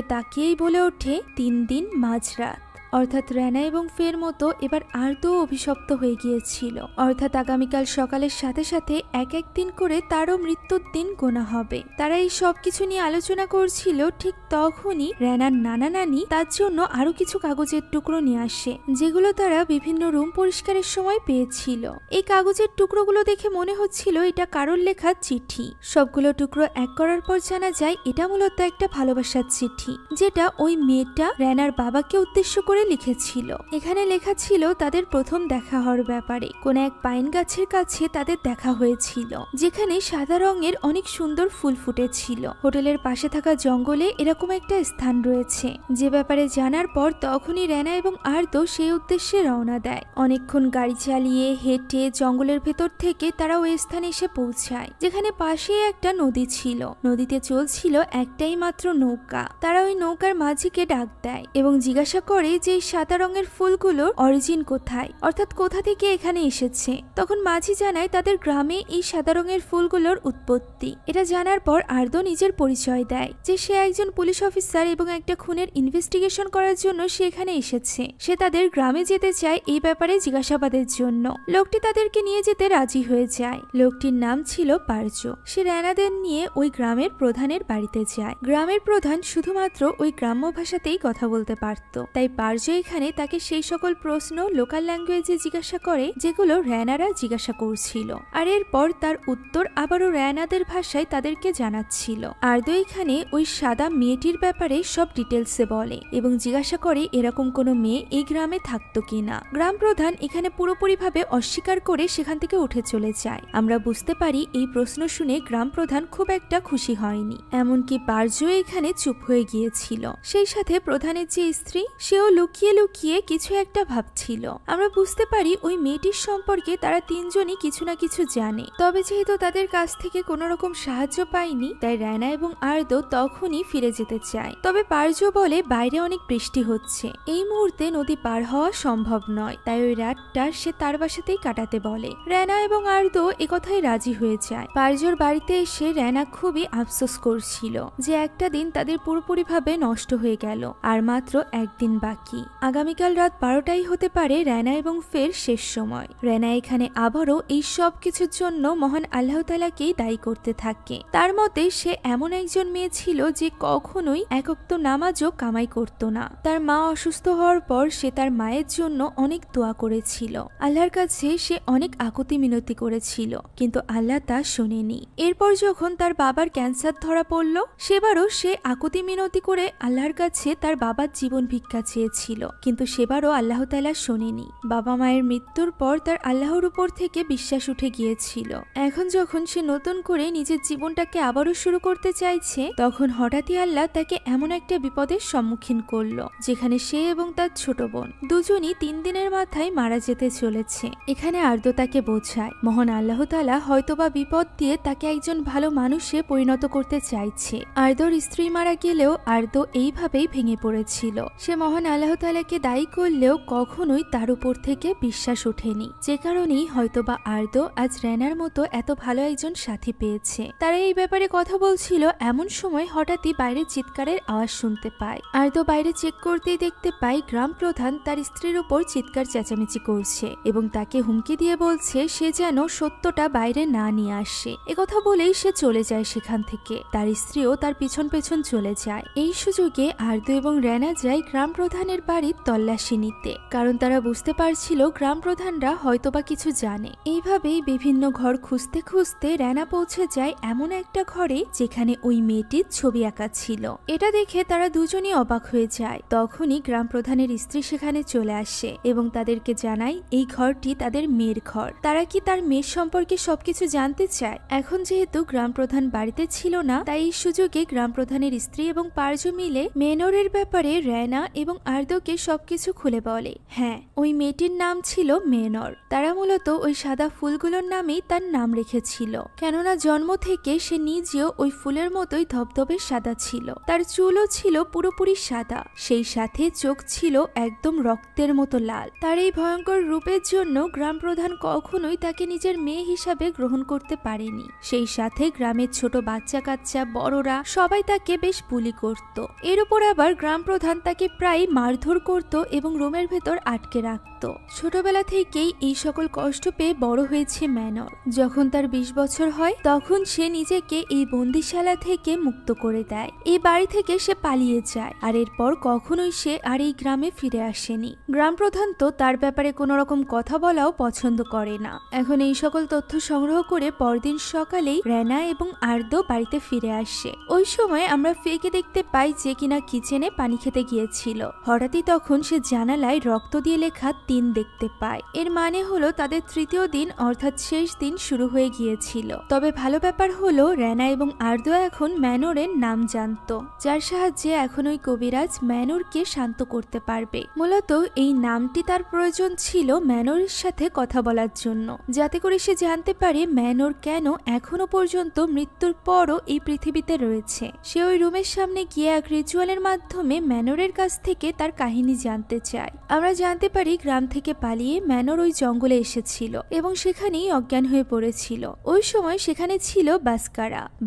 তাকিয়েই বলে ওঠে, 3 দিন মাঝরাত। অর্থাৎ রেনা এবং ফের মতো এবার আর্দ্র অভিশপ্ত হয়ে গিয়েছিল, অর্থাৎ আগামীকাল সকালের সাথে সাথে এক এক দিন করে তারও মৃত্যুর দিন গোনা হবে। তারা এই সব কিছু নিয়ে আলোচনা করছিল, ঠিক তখনই রেনার নানা নানি তার জন্য আরো কিছু কাগজের টুকরো নিয়ে আসে, যেগুলো তারা বিভিন্ন রুম পরিষ্কারের সময় পেয়েছিল। এই কাগজের টুকরোগুলো দেখে মনে হচ্ছিল এটা কারোর লেখা চিঠি। সবগুলো টুকরো এক করার পর জানা যায় এটা মূলত একটা ভালোবাসার চিঠি, যেটা ওই মেয়েটা রেনার বাবাকে উদ্দেশ্য করে লিখেছিল। এখানে লেখা ছিল তাদের প্রথম দেখা হওয়ার ব্যাপারে। কোন এক পাইন গাছের কাছে তাদের দেখা হয়েছিল, যেখানে সাদা রঙের অনেক সুন্দর ফুল ফুটেছিল। হোটেলের পাশে থাকা জঙ্গলে এরকম একটা স্থান রয়েছে, যে ব্যাপারে জানার পর তখনই রেনা এবং আর্দ্র সেই উদ্দেশ্যে রওনা দেয়। অনেকক্ষণ গাড়ি চালিয়ে হেঁটে জঙ্গলের ভেতর থেকে তারা ওই স্থানে এসে পৌঁছায়, যেখানে পাশে একটা নদী ছিল। নদীতে চলছিল একটাই মাত্র নৌকা। তারা ওই নৌকার মাঝিকে ডাক দেয় এবং জিজ্ঞাসা করে যে সাদা রঙের ফুলগুলোর অরিজিন কোথায়, অর্থাৎ কোথা থেকে এখানে এসেছে। তখন মাঝি জানায় তাদের গ্রামে এই সাদা রঙের ফুলগুলোর উৎপত্তি। এটা জানার পর আর্দ্র নিজের পরিচয় দেয় যে সে একজন পুলিশ অফিসার এবং একটা খুনের ইনভেস্টিগেশন করার জন্য সে এখানে এসেছে। সে তাদের গ্রামে যেতে চায় এই ব্যাপারে জিজ্ঞাসাবাদের জন্য। লোকটি তাদেরকে নিয়ে যেতে রাজি হয়ে যায়। লোকটির নাম ছিল পার্জ। সে রেনাদের নিয়ে ওই গ্রামের প্রধানের বাড়িতে যায়। গ্রামের প্রধান শুধুমাত্র ওই গ্রাম্য ভাষাতেই কথা বলতে পারত, তাই পার্জ এখানে তাকে সেই সকল প্রশ্ন লোকাল ল্যাঙ্গুয়েজে জিজ্ঞাসা করে যেগুলো রেনারা জিজ্ঞাসা করছিল, আর এরপর তার উত্তর আবারও রেনাদের ভাষায় তাদেরকে জানাচ্ছিল। আর্দ্র এখানে ওই সাদা মেয়েটির ব্যাপারে সব ডিটেলসে বলে এবং জিজ্ঞাসা করে এরকম কোনো মেয়ে এই গ্রামে থাকতো কিনা। গ্রাম প্রধান এখানে পুরোপুরিভাবে অস্বীকার করে সেখান থেকে উঠে চলে যায়। আমরা বুঝতে পারি এই প্রশ্ন শুনে গ্রাম প্রধান খুব একটা খুশি হয়নি, এমনকি পার্জ এখানে চুপ হয়ে গিয়েছিল। সেই সাথে প্রধানের যে স্ত্রী, সেও লুকিয়ে লুকিয়ে কিছু একটা ভাবছিল। আমরা বুঝতে পারি ওই মেয়েটির সম্পর্কে তারা তিনজনই কিছু না কিছু জানে। তবে যেহেতু তাদের কাছ থেকে কোনো রকম সাহায্য পায়নি, তাই রেনা এবং আর্দ্র তখনই ফিরে যেতে চায়। তবে পার্জ বলে বাইরে অনেক বৃষ্টি হচ্ছে, এই মুহূর্তে নদী পার হওয়া সম্ভব নয়, তাই ওই রাতটা সে তার বাসাতেই কাটাতে বলে। রেনা এবং আর্দ্র একথায় রাজি হয়ে যায়। পার্জর বাড়িতে এসে রেনা খুবই আফসোস করছিল যে একটা দিন তাদের পুরোপুরিভাবে নষ্ট হয়ে গেল, আর মাত্র একদিন বাকি। নাকি আগামীকাল রাত 12টাই হতে পারে রেনা এবং ফের শেষ সময়। রেনা এখানে আবারও এই সব কিছুর জন্য মহান আল্লাহ তাআলাকেই দায়ী করতে থাকে। তার মতে সে এমন একজন মেয়ে ছিল যে কখনোই এক ওয়াক্ত নামাজও কামাই করত না। তার মা অসুস্থ হওয়ার পর সে তার মায়ের জন্য অনেক দোয়া করেছিল, আল্লাহর কাছে সে অনেক আকুতি মিনতি করেছিল, কিন্তু আল্লাহ তা শোনেনি। এরপর যখন তার বাবার ক্যান্সার ধরা পড়ল সেবারও সে আকুতি মিনতি করে আল্লাহর কাছে তার বাবার জীবন ভিক্ষা চেয়েছিল, কিন্তু সেবারও আল্লাহ তাআলা শোনেনি। বাবা মায়ের মৃত্যুর পর তার আল্লাহর উপর থেকে বিশ্বাস উঠে গিয়েছিল। এখন যখন সে নতুন করে নিজের জীবনটাকে আবারও শুরু করতে চাইছে তখন হঠাৎই আল্লাহ তাকে এমন একটা বিপদের সম্মুখীন করলো যেখানে সে এবং তার ছোট বোন দুজনই 3 দিনের মাথায় মারা যেতে চলেছে। এখানে আর্দ্র তাকে বোঝায় মহান আল্লাহ তাআলা হয়তোবা বিপদ দিয়ে তাকে একজন ভালো মানুষে পরিণত করতে চাইছে। আর্দ্রর স্ত্রী মারা গেলেও আর্দ্র এইভাবেই ভেঙে পড়েছিল। সে মহান আল্লাহ তাআলাকে দায়ী করলেও কখনোই তার উপর থেকে বিশ্বাস ওঠেনি, যে কারণেই হয়তোবা আর্দ্র আজ রেনার মতো এত ভালো একজন সাথী পেয়েছে। তারা এই ব্যাপারে কথা বলছিল এমন সময় হঠাৎই বাইরে চিৎকারের আওয়াজ শুনতে পায়। আর্দ্র বাইরে চেক করতেই দেখতে পায় গ্রাম প্রধান তার স্ত্রীর উপর চিৎকার চেঁচামেচি করছে এবং তাকে হুমকি দিয়ে বলছে সে যেন সত্যটা বাইরে না নিয়ে আসে। একথা বলেই সে চলে যায় সেখান থেকে। তার স্ত্রীও তার পিছন পেছন চলে যায়। এই সুযোগে আর্দ্র এবং রেনা যায় গ্রাম প্রধানের বাড়ির তল্লাশি নিতে, কারণ তারা বুঝতে পারছিল গ্রাম প্রধানরা হয়তোবা কিছু জানে। এইভাবেই বিভিন্ন ঘর খুঁজতে খুঁজতে রেনা পৌঁছে যায় এমন একটা ঘরে যেখানে ওই মেয়েটির ছবি আঁকা ছিল। এটা দেখে তারা দুজনই অবাক হয়ে যায়। তখনই গ্রাম প্রধানের স্ত্রী সেখানে চলে আসে এবং তাদেরকে জানায় এই ঘরটি তাদের মেয়ের ঘর। তারা কি তার মেয়ের সম্পর্কে সবকিছু জানতে চায়। এখন যেহেতু গ্রাম প্রধান বাড়িতে ছিল না তাই এই সুযোগে গ্রাম প্রধানের স্ত্রী এবং পারজু মিলে মেনরের ব্যাপারে রেনা এবং আর্দ্রকে সবকিছু খুলে বলে। হ্যাঁ, ওই মেয়েটির নাম ছিল মেনর। তারা মূলত ওই সাদা ফুলগুলোর নামেই তার নাম রেখেছিল, কেননা জন্ম থেকে সে নিজেও ওই ফুলের মতোই ধবধবে সাদা ছিল। তার চুলও ছিল পুরোপুরি সাদা, সেই সাথে চোখ ছিল একদম রক্তের মতো লাল। তার এই ভয়ঙ্কর রূপের জন্য গ্রাম প্রধান কখনোই তাকে নিজের মেয়ে হিসাবে গ্রহণ করতে পারেনি। সেই সাথে গ্রামের ছোট বাচ্চা কাচ্চা বড়রা সবাই তাকে বেশ বুলি করত। এর উপর আবার গ্রাম প্রধান তাকে প্রায় মারধর করত এবং রুমের ভেতর আটকে রাখত। ছোটবেলা থেকেই এই সকল কষ্ট পেয়ে বড় হয়েছে মেনর। যখন তার 20 বছর হয় তখন সে নিজেকে এই বন্দিশালা থেকে মুক্ত করে দেয়। এই বাড়ি থেকে সে পালিয়ে যায় আর এরপর কখনোই সে আর এই গ্রামে ফিরে আসেনি। গ্রাম প্রধান তো তার ব্যাপারে কোনো রকম কথা বলাও পছন্দ করে না। এখন এই সকল তথ্য সংগ্রহ করে পরদিন সকালেই রেনা এবং আর্দ্র বাড়িতে ফিরে আসে। ওই সময় আমরা ফেকে দেখতে পাই যে কিনা কিচেনে পানি খেতে গিয়েছিল। হঠাৎই তখন সে জানালায় রক্ত দিয়ে লেখা 3 দেখতে পায়। এর মানে হলো তাদের তৃতীয় দিন অর্থাৎ শেষ দিন শুরু হয়ে গিয়েছিল। তবে ভালো ব্যাপার হলো রেনা এবং আর্দ্র এখন ম্যানরের নাম জানত, যার সাহায্যে এখন ওই কবিরাজ ম্যানরকে শান্ত করতে পারবে। মূলত এই নামটি তার প্রয়োজন ছিল ম্যানরের সাথে কথা বলার জন্য, যাতে করে সে জানতে পারে ম্যানর কেন এখনো পর্যন্ত মৃত্যুর পরও এই পৃথিবীতে রয়েছে। সে ওই রুমের সামনে গিয়ে এক রিচুয়ালের মাধ্যমে ম্যানরের কাছ থেকে তার কাহিনী জানতে চায়। আমরা জানতে পারি গ্রাম থেকে পালিয়ে ম্যানর ওই জঙ্গলে এসেছিল এবং সেখানেই অজ্ঞান হয়ে পড়েছিল। ওই সময় সেখানে ছিল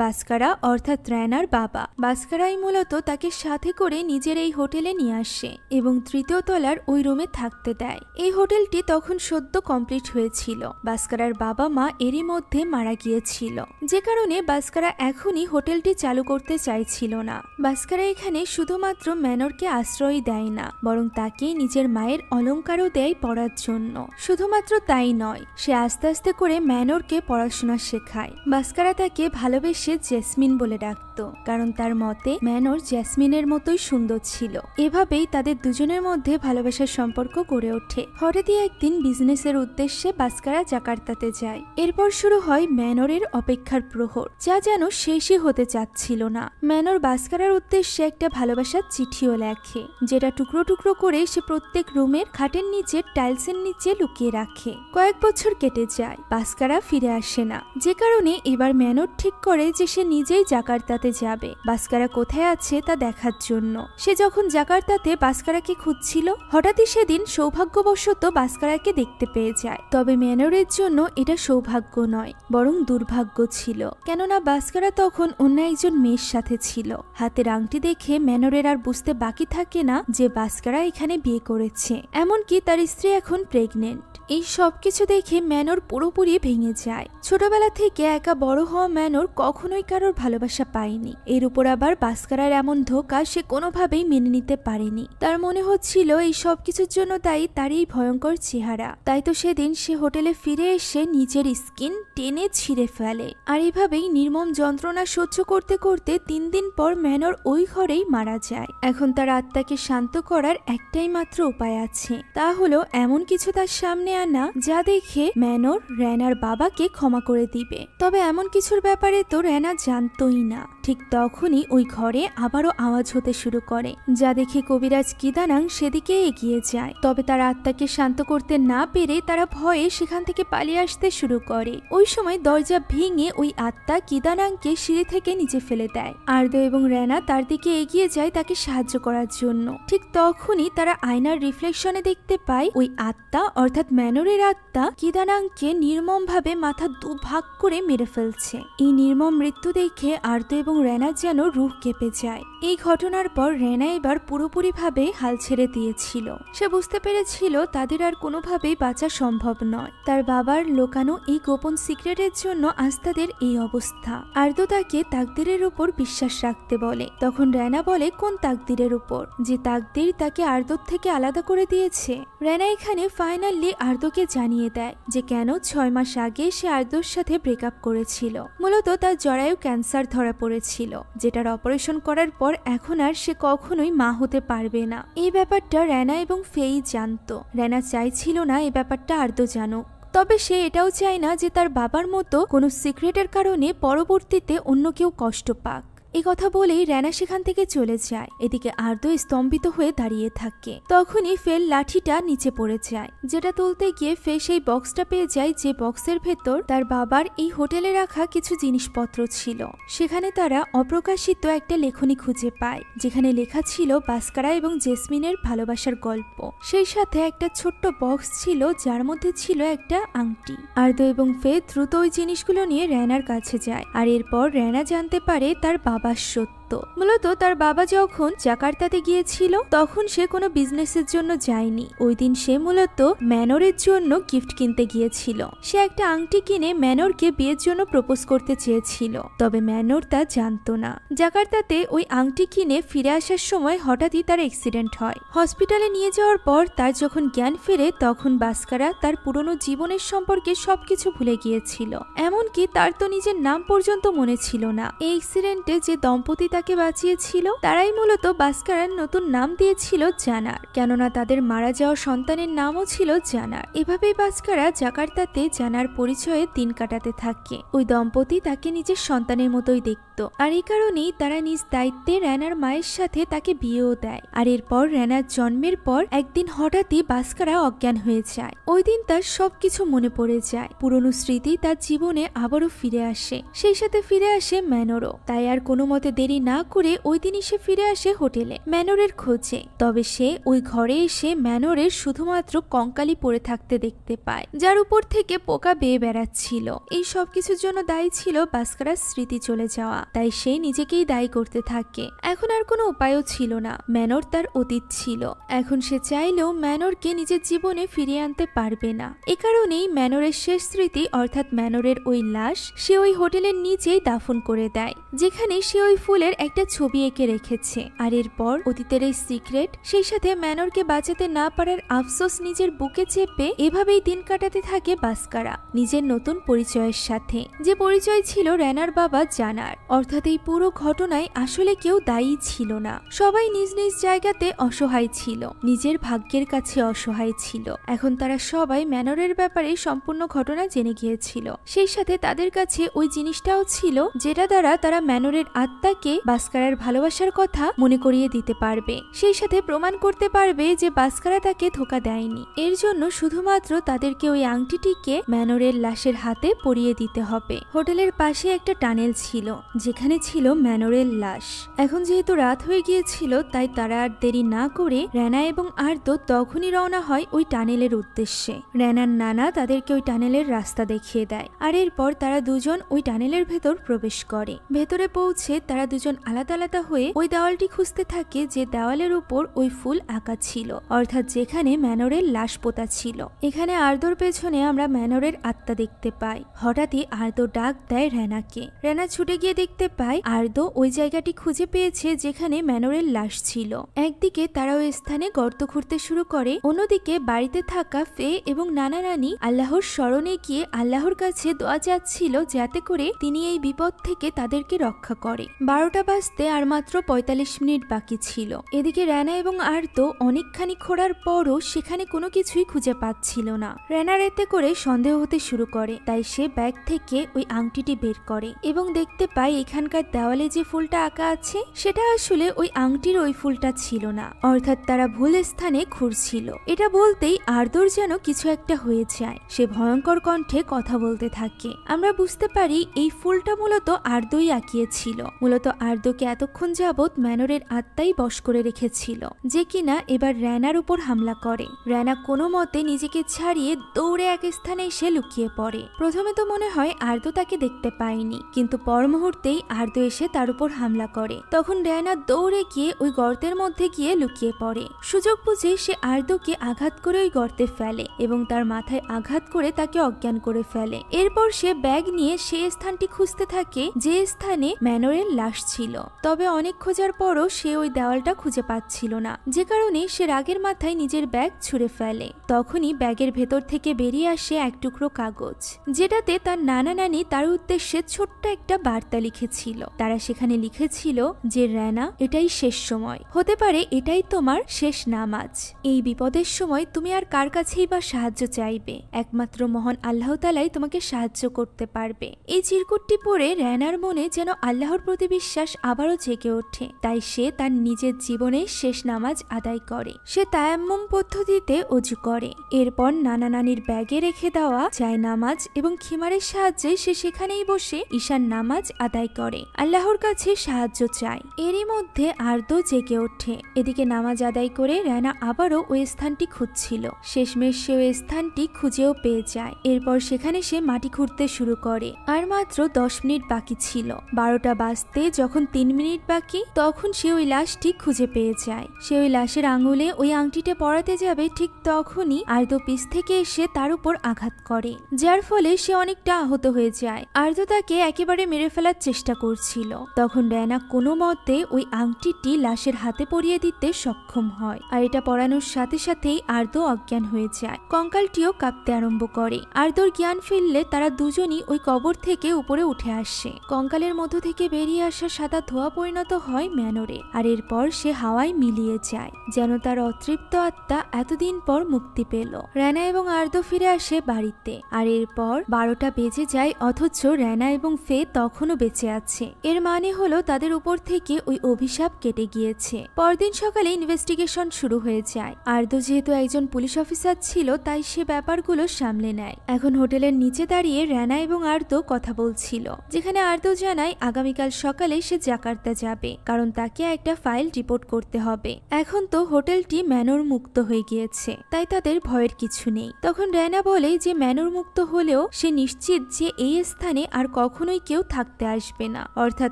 বাস্কারা অর্থাৎ রেনার বাবা। বাস্কারাই মূলত তাকে সাথে করে নিজের এই হোটেলে নিয়ে আসে এবং 3য় তলার ওই রুমে থাকতে দেয়। এই হোটেলটি তখন সদ্য কমপ্লিট হয়েছিল। বাস্কারার বাবা মা এরই মধ্যে মারা গিয়েছিল, যে কারণে বাস্কারা এখনই হোটেলটি চালু করতে চাইছিল না। বাস্কারা এখানে শুধুমাত্র ম্যানরকে আশ্রয় দেয় না, বরং তাকে নিজের মায়ের অলংকারও দেয় পড়ার জন্য। শুধুমাত্র তাই নয়, সে আস্তে আস্তে করে ম্যানরকে পড়াশোনা শেখায়। বাস্কারা তাকে ভালোবেসে জেসমিন বলে ডাকত, কারণ তার মতে ম্যানর জেসমিনের মতোই সুন্দর ছিল। এভাবেই তাদের দুজনের মধ্যে ভালোবাসার সম্পর্ক গড়ে ওঠে। হঠাৎই একদিন বিজনেসের উদ্দেশ্যে বাস্কারা জাকার্তাতে যায়। এরপর শুরু হয় ম্যানরের অপেক্ষার প্রহর, যা যেন শেষই হতে চাচ্ছিল না। ম্যানর বাস্কারার উদ্দেশ্যে একটা ভালোবাসার চিঠিও লেখে, যেটা টুকরো টুকরো করে সে প্রত্যেক রুমের খাটের নিচে টাইলসের নিচে লুকিয়ে রাখে। কয়েক বছর কেটে যায়, বাস্কারা ফিরে আসে না, যে কারণে এবার ম্যানর ঠিক করে যে সে নিজেই জাকার্তাতে জাকার্তাতে যাবে বাস্কারা কোথায় আছে তা দেখার জন্য। সে যখন জাকার্তাতে বাস্কারাকে খুঁজছিল, হঠাৎই সেদিন সৌভাগ্যবশত বাস্কারাকে দেখতে পেয়ে যায়। তবে ম্যানরের জন্য এটা সৌভাগ্য নয়, বরং দুর্ভাগ্য ছিল, কেননা বাস্কারা তখন অন্য একজন মেয়ের সাথে ছিল। হাতের আংটি দেখে ম্যানরের আর বুঝতে বাকি থাকে না যে বাস্কারা এখানে বিয়ে করেছে, এমনকি তার স্ত্রী এখন প্রেগনেন্ট। এই সবকিছু দেখে ম্যানর পুরোপুরি ভেঙে যায়। ছোটবেলা থেকে একা বড় হওয়া ম্যানর কখনোই কারোর ভালোবাসা পায়নি, এর উপর আবার বাস্কারার এমন ধোঁকা সে কোনোভাবেই মেনে নিতে পারেনি। তার মনে হচ্ছিল এই সবকিছুর জন্য দায়ী তার এই ভয়ঙ্কর চেহারা। তাই তো সেদিন সে হোটেলে ফিরে এসে নিজের স্কিন টেনে ছিঁড়ে ফেলে। আর এভাবেই নির্মম যন্ত্রণা সহ্য করতে করতে 3 দিন পর ম্যানর ওই ঘরেই মারা যায়। এখন তার আত্মাকে শান্ত করার একটাই মাত্র উপায় আছে, তা হলো এমন কিছু তার সামনে আনা যা দেখে ম্যানর রেনার বাবাকে ক্ষমা করে দিবে। তবে এমন কিছুর ব্যাপারে তো রেনা জানতোই না। ঠিক তখনই ওই ঘরে আবারও আওয়াজ হতে শুরু করে, যা দেখে কবিরাজ কিদানাং সেদিকে এগিয়ে যায়। তবে তার আত্মাকে শান্ত করতে না পেরে তারা ভয়ে সেখান থেকে পালিয়ে আসতে শুরু করে। ওই সময় দরজা ভেঙে ওই আত্মা কিদানাংকে সিঁড়ি থেকে নিচে ফেলে দেয়। আর্দো এবং রেনা তার দিকে এগিয়ে যায় তাকে সাহায্য করার জন্য। ঠিক তখনই তারা আয়নার রিফ্লেকশনে দেখতে পায় ওই আত্মা অর্থাৎ ম্যানরের আত্মা কিদানাংকে নির্মমভাবে মাথা দুভাগ করে মেরে ফেলছে। এই নির্মম মৃত্যু দেখে আর্দো এবং রেনা যেন রুহ কেঁপে যায়। এই ঘটনার পর রেনা এবার পুরোপুরিভাবে হাল ছেড়ে দিয়েছিল। সে বুঝতে পেরেছিল তাদের আর কোনোভাবেই বাঁচা সম্ভব নয়। তার বাবার লোকানো এই গোপন সিক্রেটের জন্য আজ তাদের এই অবস্থা। আর্দো তাকে তাকদিরের উপর বিশ্বাস রাখতে বলে। তখন রেনা বলে কোন তাকদিরের উপর? যে তাকদির তাকে আর্দোর থেকে আলাদা করে দিয়েছে। রেনা এখানে ফাইনালি আর্দোকে জানিয়ে দেয় যে কেন 6 মাস আগে সে আর্দোর সাথে ব্রেকআপ করেছিল। মূলত তার জরায়ু ক্যান্সার ধরা পড়েছিল, যেটার অপারেশন করার পর এখন আর সে কখনোই মা হতে পারবে না। এই ব্যাপারটা রেনা এবং ফেই জানতো। রেনা চাইছিল না এই ব্যাপারটা আর্দো জানুক। তবে সে এটাও চায় না যে তার বাবার মতো কোনো সিক্রেটের কারণে পরবর্তীতে অন্য কেউ কষ্ট পাক। এই কথা বলেই রেনা সেখান থেকে চলে যায়। এদিকে আর্দো স্তম্ভিত হয়ে দাঁড়িয়ে থাকে। তখনই ফেল লাঠিটা নিচে পড়ে যায়, যেটা তুলতে গিয়ে ফে সেই বক্সটা পেয়ে যায়, যে বক্সের ভেতর তার বাবার এই হোটেলে রাখা কিছু জিনিসপত্র ছিল। সেখানে তারা অপ্রকাশিত একটা লেখনী খুঁজে পায়, যেখানে লেখা ছিল বাস্কারা এবং জেসমিনের ভালোবাসার গল্প। সেই সাথে একটা ছোট্ট বক্স ছিল যার মধ্যে ছিল একটা আংটি। আর্দো এবং ফে দ্রুত ওই জিনিসগুলো নিয়ে রেনার কাছে যায়। আর এরপর রেনা জানতে পারে তার বাবার সত্য। মূলত তার বাবা যখন জাকার্তাতে গিয়েছিল তখন সে কোনো বিজনেসের জন্য যায়নি। ওই দিন সে মূলত ম্যানরের জন্য গিফট কিনতে গিয়েছিল। সে একটা আংটি কিনে ম্যানরকে বিয়ের জন্য প্রপোজ করতে চেয়েছিল, তবে ম্যানর তা জানতো না। জাকার্তাতে ওই আংটি কিনে ফিরে আসার সময় হঠাৎই তার অ্যাক্সিডেন্ট হয়। হসপিটালে নিয়ে যাওয়ার পর তার যখন জ্ঞান ফেরে তখন বাস্কারা তার পুরনো জীবনের সম্পর্কে সবকিছু ভুলে গিয়েছিল, এমনকি তার তো নিজের নাম পর্যন্ত মনে ছিল না। এই অ্যাক্সিডেন্টে যে দম্পতি তাকে বাঁচিয়েছিল তারাই মূলত বাস্কারার নতুন নাম দিয়েছিল জানার, কেননা তাদের মারা যাওয়া সন্তানের নামও ছিল জানার। এভাবেই বাস্কারা জাকার্তাতে জানার পরিচয়ে দিন কাটাতে থাকে। ওই দম্পতি তাকে নিজের সন্তানের মতোই দেখত, আর এই কারণেই তারা নিজ দায়িত্বে রেনার মায়ের সাথে তাকে বিয়েও দেয়। আর এরপর রেনার জন্মের পর একদিন হঠাৎই বাস্কারা অজ্ঞান হয়ে যায়। ওই দিন তার সবকিছু মনে পড়ে যায়। পুরনো স্মৃতি তার জীবনে আবারও ফিরে আসে, সেই সাথে ফিরে আসে ম্যানরও। তাই আর কোনো মতে দেরি না করে ওই দিনই সে ফিরে আসে হোটেলে ম্যানরের খোঁজে। তবে সে ওই ঘরে এসে ম্যানরের শুধুমাত্র কঙ্কালি পড়ে থাকতে দেখতে পায়, যার উপর থেকে পোকা বেয়ে বেড়াচ্ছিল। এই সবকিছুর জন্য দায়ী ছিল বাস্কারার স্মৃতি চলে যাওয়া, তাই সে নিজেকেই দায়ী করতে থাকে। এখন আর কোনো উপায়ও ছিল না, ম্যানর তার অতীত ছিল। এখন সে চাইলেও ম্যানরকে নিজের জীবনে ফিরিয়ে আনতে পারবে না। এ কারণেই ম্যানরের শেষ স্মৃতি অর্থাৎ ম্যানরের ওই লাশ সে ওই হোটেলের নিচেই দাফন করে দেয়, যেখানে সে ওই ফুলের একটা ছবি এঁকে রেখেছে। আর এরপর অতীতের এই সিক্রেট, সেই সাথে ম্যানরকে বাঁচাতে না পারার আফসোস নিজের বুকে চেপে এভাবেই দিন কাটাতে থাকে বাস্কারা নিজের নতুন পরিচয়ের সাথে, যে পরিচয় ছিল রেনার বাবা জানার। অর্থাৎ এই পুরো ঘটনায় আসলে কেউ দায়ী ছিল না, সবাই নিজ নিজ জায়গাতে অসহায় ছিল, নিজের ভাগ্যের কাছে অসহায় ছিল। এখন তারা সবাই ম্যানরের ব্যাপারে সম্পূর্ণ ঘটনা জেনে গিয়েছিল। সেই সাথে তাদের কাছে ওই জিনিসটাও ছিল যেটা দ্বারা তারা ম্যানরের আত্মাকে বাস্কারার ভালোবাসার কথা মনে করিয়ে দিতে পারবে, সেই সাথে প্রমাণ করতে পারবে যে বাস্কারা তাকে ধোঁকা দেয়নি। এর জন্য শুধুমাত্র তাদেরকে ওই আংটিটিকে ম্যানরের লাশের হাতে পরিয়ে দিতে হবে। হোটেলের পাশে একটা টানেল ছিল, যেখানে ছিল ম্যানোরের লাশ। এখন যেহেতু রাত হয়ে গিয়েছিল তাই তারা আর দেরি না করে রেনা এবং আর্দো তখনই রওনা হয় ওই টানেলের উদ্দেশ্যে। রেনার নানা তাদেরকে ওই টানেলের রাস্তা দেখিয়ে দেয় আর এরপর তারা দুজন ওই টানেলের ভেতর প্রবেশ করে। ভেতরে পৌঁছে তারা দুজন আলাদা আলাদা হয়ে ওই দেওয়ালটি খুঁজতে থাকে যে দেওয়ালের উপর ওই ফুল আঁকা ছিল, অর্থাৎ যেখানে ম্যানোরের লাশ পোতা ছিল। এখানে আর্দোর পেছনে আমরা ম্যানোরের আত্মা দেখতে পাই। হঠাৎই আর্দো ডাক দেয় রেনাকে। রেনা ছুটে গিয়ে দেখতে পায় আর্দো ওই জায়গাটি খুঁজে পেয়েছে যেখানে ম্যানোরের লাশ ছিল। একদিকে তারা ওই স্থানে গর্ত খুঁড়তে শুরু করে, অন্যদিকে বাড়িতে থাকা ফে এবং নানা রানী আল্লাহর স্মরণে গিয়ে আল্লাহর কাছে দোয়া চাচ্ছিল যাতে করে তিনি এই বিপদ থেকে তাদেরকে রক্ষা করে। 12টা বাজতে আর মাত্র 45 মিনিট বাকি ছিল। এদিকে রেনা এবং আর্দো অনেকখানি খোঁড়ার পরও সেখানে কোনো কিছুই খুঁজে পাচ্ছিল না। রেনার এতে করে সন্দেহ হতে শুরু করে, তাই সে ব্যাগ থেকে ওই আংটিটি বের করে এবং দেখতে পায় এখানকার দেওয়ালে যে ফুলটা আঁকা আছে সেটা আসলে ওই আংটির ওই ফুলটা ছিল না, অর্থাৎ তারা ভুল স্থানে খুঁড়ছিল। এটা বলতেই আর্দোর যেন কিছু একটা হয়ে যায়। সে ভয়ঙ্কর কণ্ঠে কথা বলতে থাকে। আমরা বুঝতে পারি এই ফুলটা মূলত আর্দোই আঁকিয়েছিল। মূলত আর্দোকে এতক্ষণ যাবৎ ম্যানোরের আত্মাই বশ করে রেখেছিল, যে কিনা এবার রেনার উপর হামলা করে। রেনা কোনো মতে নিজেকে ছাড়িয়ে দৌড়ে এক স্থানে এসে লুকিয়ে পড়ে। প্রথমে তো মনে হয় আর্দো তাকে দেখতে পায়নি, কিন্তু পর মুহূর্তেই আর্দো এসে তার উপর হামলা করে। তখন রেনা দৌড়ে গিয়ে ওই গর্তের মধ্যে গিয়ে লুকিয়ে পড়ে। সুযোগ বুঝে সে আর্দোকে আঘাত করে ওই গর্তে ফেলে এবং তার মাথায় আঘাত করে তাকে অজ্ঞান করে ফেলে। এরপর সে ব্যাগ নিয়ে সেই স্থানটি খুঁজতে থাকে যে স্থানে ম্যানোরের লাশ ছিল। তবে অনেক খোঁজার পরও সে ওই দেওয়ালটা খুঁজে পাচ্ছিল না, যে কারণে সে রাগের মাথায় নিজের ব্যাগ ছুঁড়ে ফেলে। তখনই ব্যাগের ভেতর থেকে বেরিয়ে আসে এক টুকরো কাগজ, যেটাতে তার নানা নানি তার উদ্দেশ্যে ছোট্ট একটা বার্তা লিখেছিল। তারা সেখানে লিখেছিল যে রেনা, এটাই শেষ সময়, হতে পারে এটাই তোমার শেষ নামাজ। এই বিপদের সময় তুমি আর কার কাছেই বা সাহায্য চাইবে? একমাত্র মহান আল্লাহ তাআলাই তোমাকে সাহায্য করতে পারবে। এই চিরকুটটি পড়ে রেনার মনে যেন আল্লাহর প্রতি বিশ্বাস আবারও জেগে ওঠে। তাই সে তার নিজের জীবনে শেষ নামাজ আদায় করে। সে তায়াম্মুম পদ্ধতিতে ওযু করে। এরপর নানা নানির ব্যাগে রেখে দেওয়া যায় নামাজ এবং খিমারের সাহায্যে সে সেখানেই বসে ঈশার নামাজ আদায় করে, আল্লাহর কাছে সাহায্য চায়। এরই মধ্যে আর্দো জেগে ওঠে। এদিকে নামাজ আদায় করে রেনা আবারও ওই স্থানটি খুঁজছিল। শেষমেশ সে ওই স্থানটি খুঁজেও পেয়ে যায়। এরপর সেখানে সে মাটি খুঁড়তে শুরু করে। আর মাত্র 10 মিনিট বাকি ছিল। 12টা বাজতে যখন 3 মিনিট বাকি, তখন সে ওই লাশটি খুঁজে পেয়ে যায়। সে ওই লাশের আঙুলে ওই আংটিটা পরাতে যাবে, ঠিক তখনই আর্দো পিছ থেকে এসে তার উপর আঘাত করে, যার ফলে সে অনেকটা আহত হয়ে যায়। আর্দো তাকে একেবারে মেরে ফেলার চেষ্টা করছিল। তখন রেনা কোনো মতে ওই আংটিটি লাশের হাতে পরিয়ে দিতে সক্ষম হয়, আর এটা পরানোর সাথে সাথেই আর্দো অজ্ঞান হয়ে যায়। কঙ্কালটিও কাঁপতে আরম্ভ করে। আর্দোর জ্ঞান ফিরলে তারা দুজনই ওই কবর থেকে উপরে উঠে আসে। কঙ্কালের মধ্য থেকে বেরিয়ে আসা সাদা ধোঁয়া পরিণত হয় ম্যানোরে, আর এরপর সে হাওয়ায় মিলিয়ে যায়, যেন তার অতৃপ্ত আত্মা এতদিন পর মুক্তি পেল। রেনা এবং আর্দো ফিরে আসে বাড়িতে, আর এরপর 12টা বেজে যায়, অথচ রেনা এবং ফে তখনও বেঁচে আছে। এর মানে হলো তাদের উপর থেকে ওই অভিশাপ কেটে গিয়েছে। পরদিন সকালে ইনভেস্টিগেশন শুরু হয়ে যায়। আর্দো যেহেতু একজন পুলিশ অফিসার ছিল, তাই সে ব্যাপারগুলো সামলে নেয়। এখন হোটেলের নিচে দাঁড়িয়ে রেনা এবং আর্দো কথা বলছিল, যেখানে আর্দো জানায় আগামীকাল সকালে সে জাকার্তা যাবে, কারণ তাকে একটা ফাইল রিপোর্ট করতে হবে। এখন তো হোটেলটি ম্যানোর মুক্ত হয়ে গিয়েছে, তাই তাদের ভয়ের কিছু নেই। তখন রেনা বলে যে ম্যানোর মুক্ত হলেও সে নিশ্চিত যে এই স্থানে আর কখনোই কেউ থাকতে আসবে না, অর্থাৎ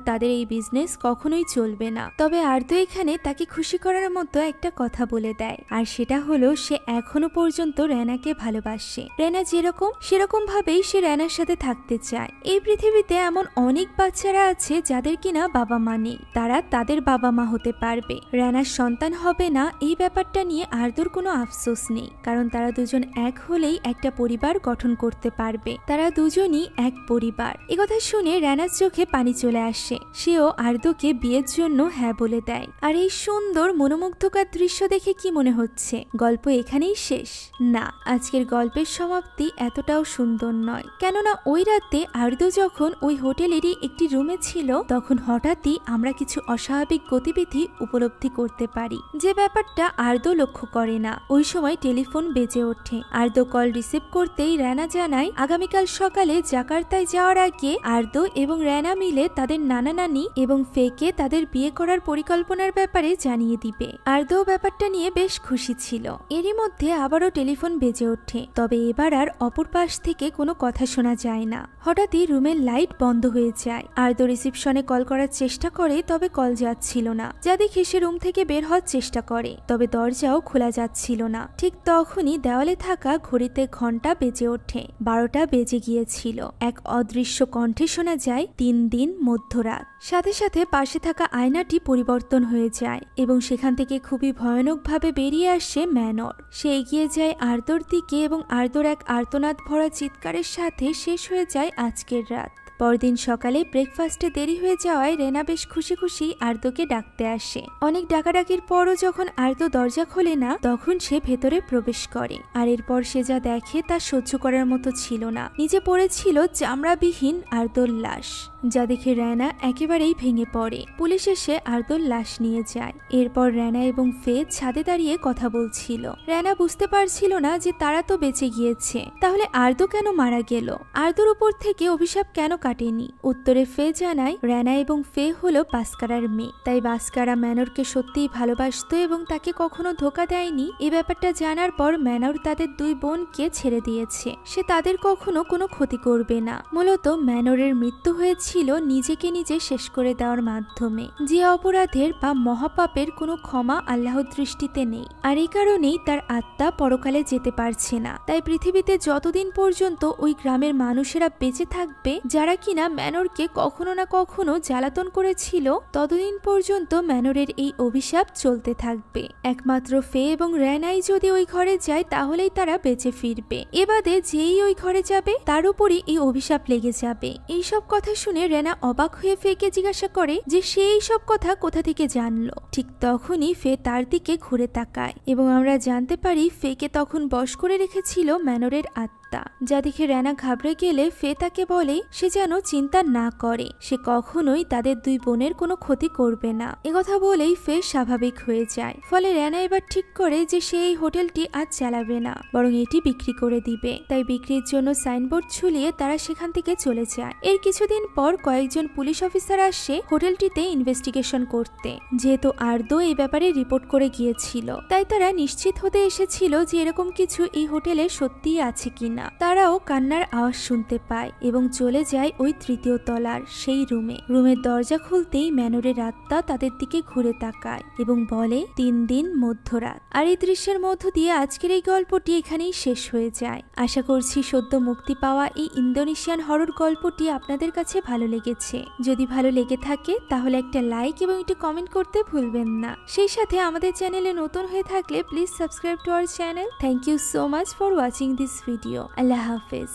তাদের এই বিজনেস কখনোই চলবে না। তবে আর্দো এখানে তাকে খুশি করার মতো একটা কথা বলে দেয়, আর সেটা হলো সে এখনো পর্যন্ত রেনাকে ভালোবাসে। রেনা যেরকম সেরকম ভাবেই সে রেনার সাথে থাকতে চায়। এই পৃথিবীতে এমন অনেক বাচ্চারা আছে যাদের কিনা বাবা মা নেই, তারা তাদের বাবা মা হতে পারবে। রেনার সন্তান হবে না এই ব্যাপারটা নিয়ে আর্দোর কোনো আফসোস নেই, কারণ তারা দুজন এক হলেই একটা পরিবার গঠন করতে পারবে। তারা দুজনই এক পরিবার। একথা শুনে রেনার চোখে পানি চলে আসে। সেও আর্দোকে বিয়ের জন্য হ্যাঁ বলে দেয়। আর এই সুন্দর মনোমুগ্ধকর দৃশ্য দেখে কি মনে হচ্ছে গল্প এখানেই শেষ? না, আজকের গল্পের সমাপ্তি এতটাও সুন্দর নয়। কেননা ওই রাতে আর্দো যখন ওই হোটেলেরই একটি রুমে ছিল, তখন হঠাৎই আমরা কিছু অস্বাভাবিক গতিবিধি উপলব্ধি করতে পারি, যে ব্যাপারটা আর্দো লক্ষ্য করে না। ওই সময় টেলিফোন বেজে ওঠে। আর্দো কল রিসিভ করতেই রেনা জানায় আগামীকাল সকালে জাকার্তায় যাওয়ার আগে আর্দো এবং রেনা মিলে তাদের নানা নানি এবং ফেকে তাদের বিয়ে করার পরিকল্পনার ব্যাপারে জানিয়ে দিবে। আর্দও ব্যাপারটা নিয়ে বেশ খুশি ছিল। এরই মধ্যে আবারও টেলিফোন বেজে ওঠে, তবে এবার আর অপর পাশ থেকে কোনো কথা শোনা যায় না। হঠাৎই রুমের লাইট বন্ধ হয়ে যায়। আর্দো রিসিপশনে কল করার চেষ্টা করে, তবে কল যাচ্ছিল না। যা দেখে সে রুম থেকে বের হওয়ার চেষ্টা করে, তবে দরজাও খোলা যাচ্ছিল না। ঠিক তখনই দেওয়ালে থাকা ঘড়িতে ঘন্টা বেজে ওঠে। 12টা বেজে গিয়েছিল। এক অদৃশ্য কণ্ঠে শোনা যায় 3 দিন মধ্যরাত। সাথে সাথে পাশে থাকা আয়নাটি পরিবর্তন হয়ে যায় এবং সেখান থেকে খুবই ভয়ানকভাবে বেরিয়ে আসে ম্যানর। সে এগিয়ে যায় আর্দোর দিকে এবং আর্দোর এক আর্তনাদ ভরা চিৎকারের সাথে শেষ হয়ে যায় আজকের রাত। পরদিন সকালে ব্রেকফাস্টে দেরি হয়ে যাওয়ায় রেনা বেশ খুশি খুশি আর্দোকে ডাকতে আসে। অনেক ডাকাডাকির পরও যখন আর্দো দরজা খোলে না, তখন সে ভেতরে প্রবেশ করে। আর এরপর সে যা দেখে তা সহ্য করার মতো ছিল না। নিচে পড়েছিল চামড়াবিহীন আর্দোর লাশ, যা দেখে রেনা একেবারেই ভেঙে পড়ে। পুলিশ এসে আর্দোর লাশ নিয়ে যায়। এরপর রেনা এবং ফে ছাদে দাঁড়িয়ে কথা বলছিল। রেনা বুঝতে পারছিল না যে তারা তো বেঁচে গিয়েছে, তাহলে আর্দো কেন মারা গেল? আর্দোর উপর থেকে অভিশাপ কেন কাটেনি? উত্তরে ফে জানায় রেনা এবং ফে হলো বাস্কারার মেয়ে, তাই বাস্কারা ম্যানরকে সত্যিই ভালোবাসত এবং তাকে কখনো ধোকা দেয়নি। এই ব্যাপারটা জানার পর ম্যানর তাদের 2 বোনকে ছেড়ে দিয়েছে। সে তাদের কখনো কোনো ক্ষতি করবে না। মূলত ম্যানরের মৃত্যু হয়েছিল নিজেকে নিজে শেষ করে দেওয়ার মাধ্যমে, যে অপরাধের বা মহাপাপের কোনো ক্ষমা আল্লাহর দৃষ্টিতে নেই। আর এই কারণেই তার আত্মা পরকালে যেতে পারছে না। তাই পৃথিবীতে যতদিন পর্যন্ত ওই গ্রামের মানুষেরা বেঁচে থাকবে, যারা কিনা ম্যানরকে কখনো না কখনো জ্বালাতন করেছিল, ততদিন পর্যন্ত ম্যানরের এই অভিশাপ চলতে থাকবে। একমাত্র ফে এবং রেনাই যদি ওই ঘরে যায়, তাহলেই তারা বেঁচে ফিরবে। এবাদে যেই ওই ঘরে যাবে, তার উপরই এই অভিশাপ লেগে যাবে। এইসব কথা শুনে রেনা অবাক হয়ে ফেকে জিজ্ঞাসা করে যে সে এই সব কথা কোথা থেকে জানলো। ঠিক তখনই ফে তার দিকে ঘুরে তাকায় এবং আমরা জানতে পারি ফেকে তখন বশ করে রেখেছিল ম্যানরের আত্মা, যা দেখে রেনা ঘাবড়ে গেলে ফে তাকে বলে সে যেন চিন্তা না করে, সে কখনোই তাদের 2 বোনের কোনো ক্ষতি করবে না। একথা বলেই ফে স্বাভাবিক হয়ে যায়। ফলে রেনা এবার ঠিক করে যে সে এই হোটেলটি আজ চালাবে না, বরং এটি বিক্রি করে দিবে। তাই বিক্রির জন্য সাইনবোর্ড ঝুলিয়ে তারা সেখান থেকে চলে যায়। এর কিছুদিন পর কয়েকজন পুলিশ অফিসার আসে হোটেলটিতে ইনভেস্টিগেশন করতে। যেহেতু আর্দো এই ব্যাপারে রিপোর্ট করে গিয়েছিল, তাই তারা নিশ্চিত হতে এসেছিল যে এরকম কিছু এই হোটেলে সত্যিই আছে কিনা। তারাও কান্নার আওয়াজ শুনতে পায় এবং চলে যায় ওই 3য় তলার সেই রুমের দরজা খুলতেই ম্যানরের আত্মা তাদের দিকে ঘুরে তাকায় এবং বলে 3 দিন মধ্যরাত। আর এই দৃশ্যের মধ্য দিয়ে আজকের এই গল্পটি এখানেই শেষ হয়ে যায়। আশা করছি সদ্য মুক্তি পাওয়া এই ইন্দোনেশিয়ান হরর গল্পটি আপনাদের কাছে ভালো লেগেছে। যদি ভালো লেগে থাকে তাহলে একটা লাইক এবং একটি কমেন্ট করতে ভুলবেন না। সেই সাথে আমাদের চ্যানেলে নতুন হয়ে থাকলে please subscribe to our channel. Thank you so much for watching this video. আল্লাহ হাফেজ।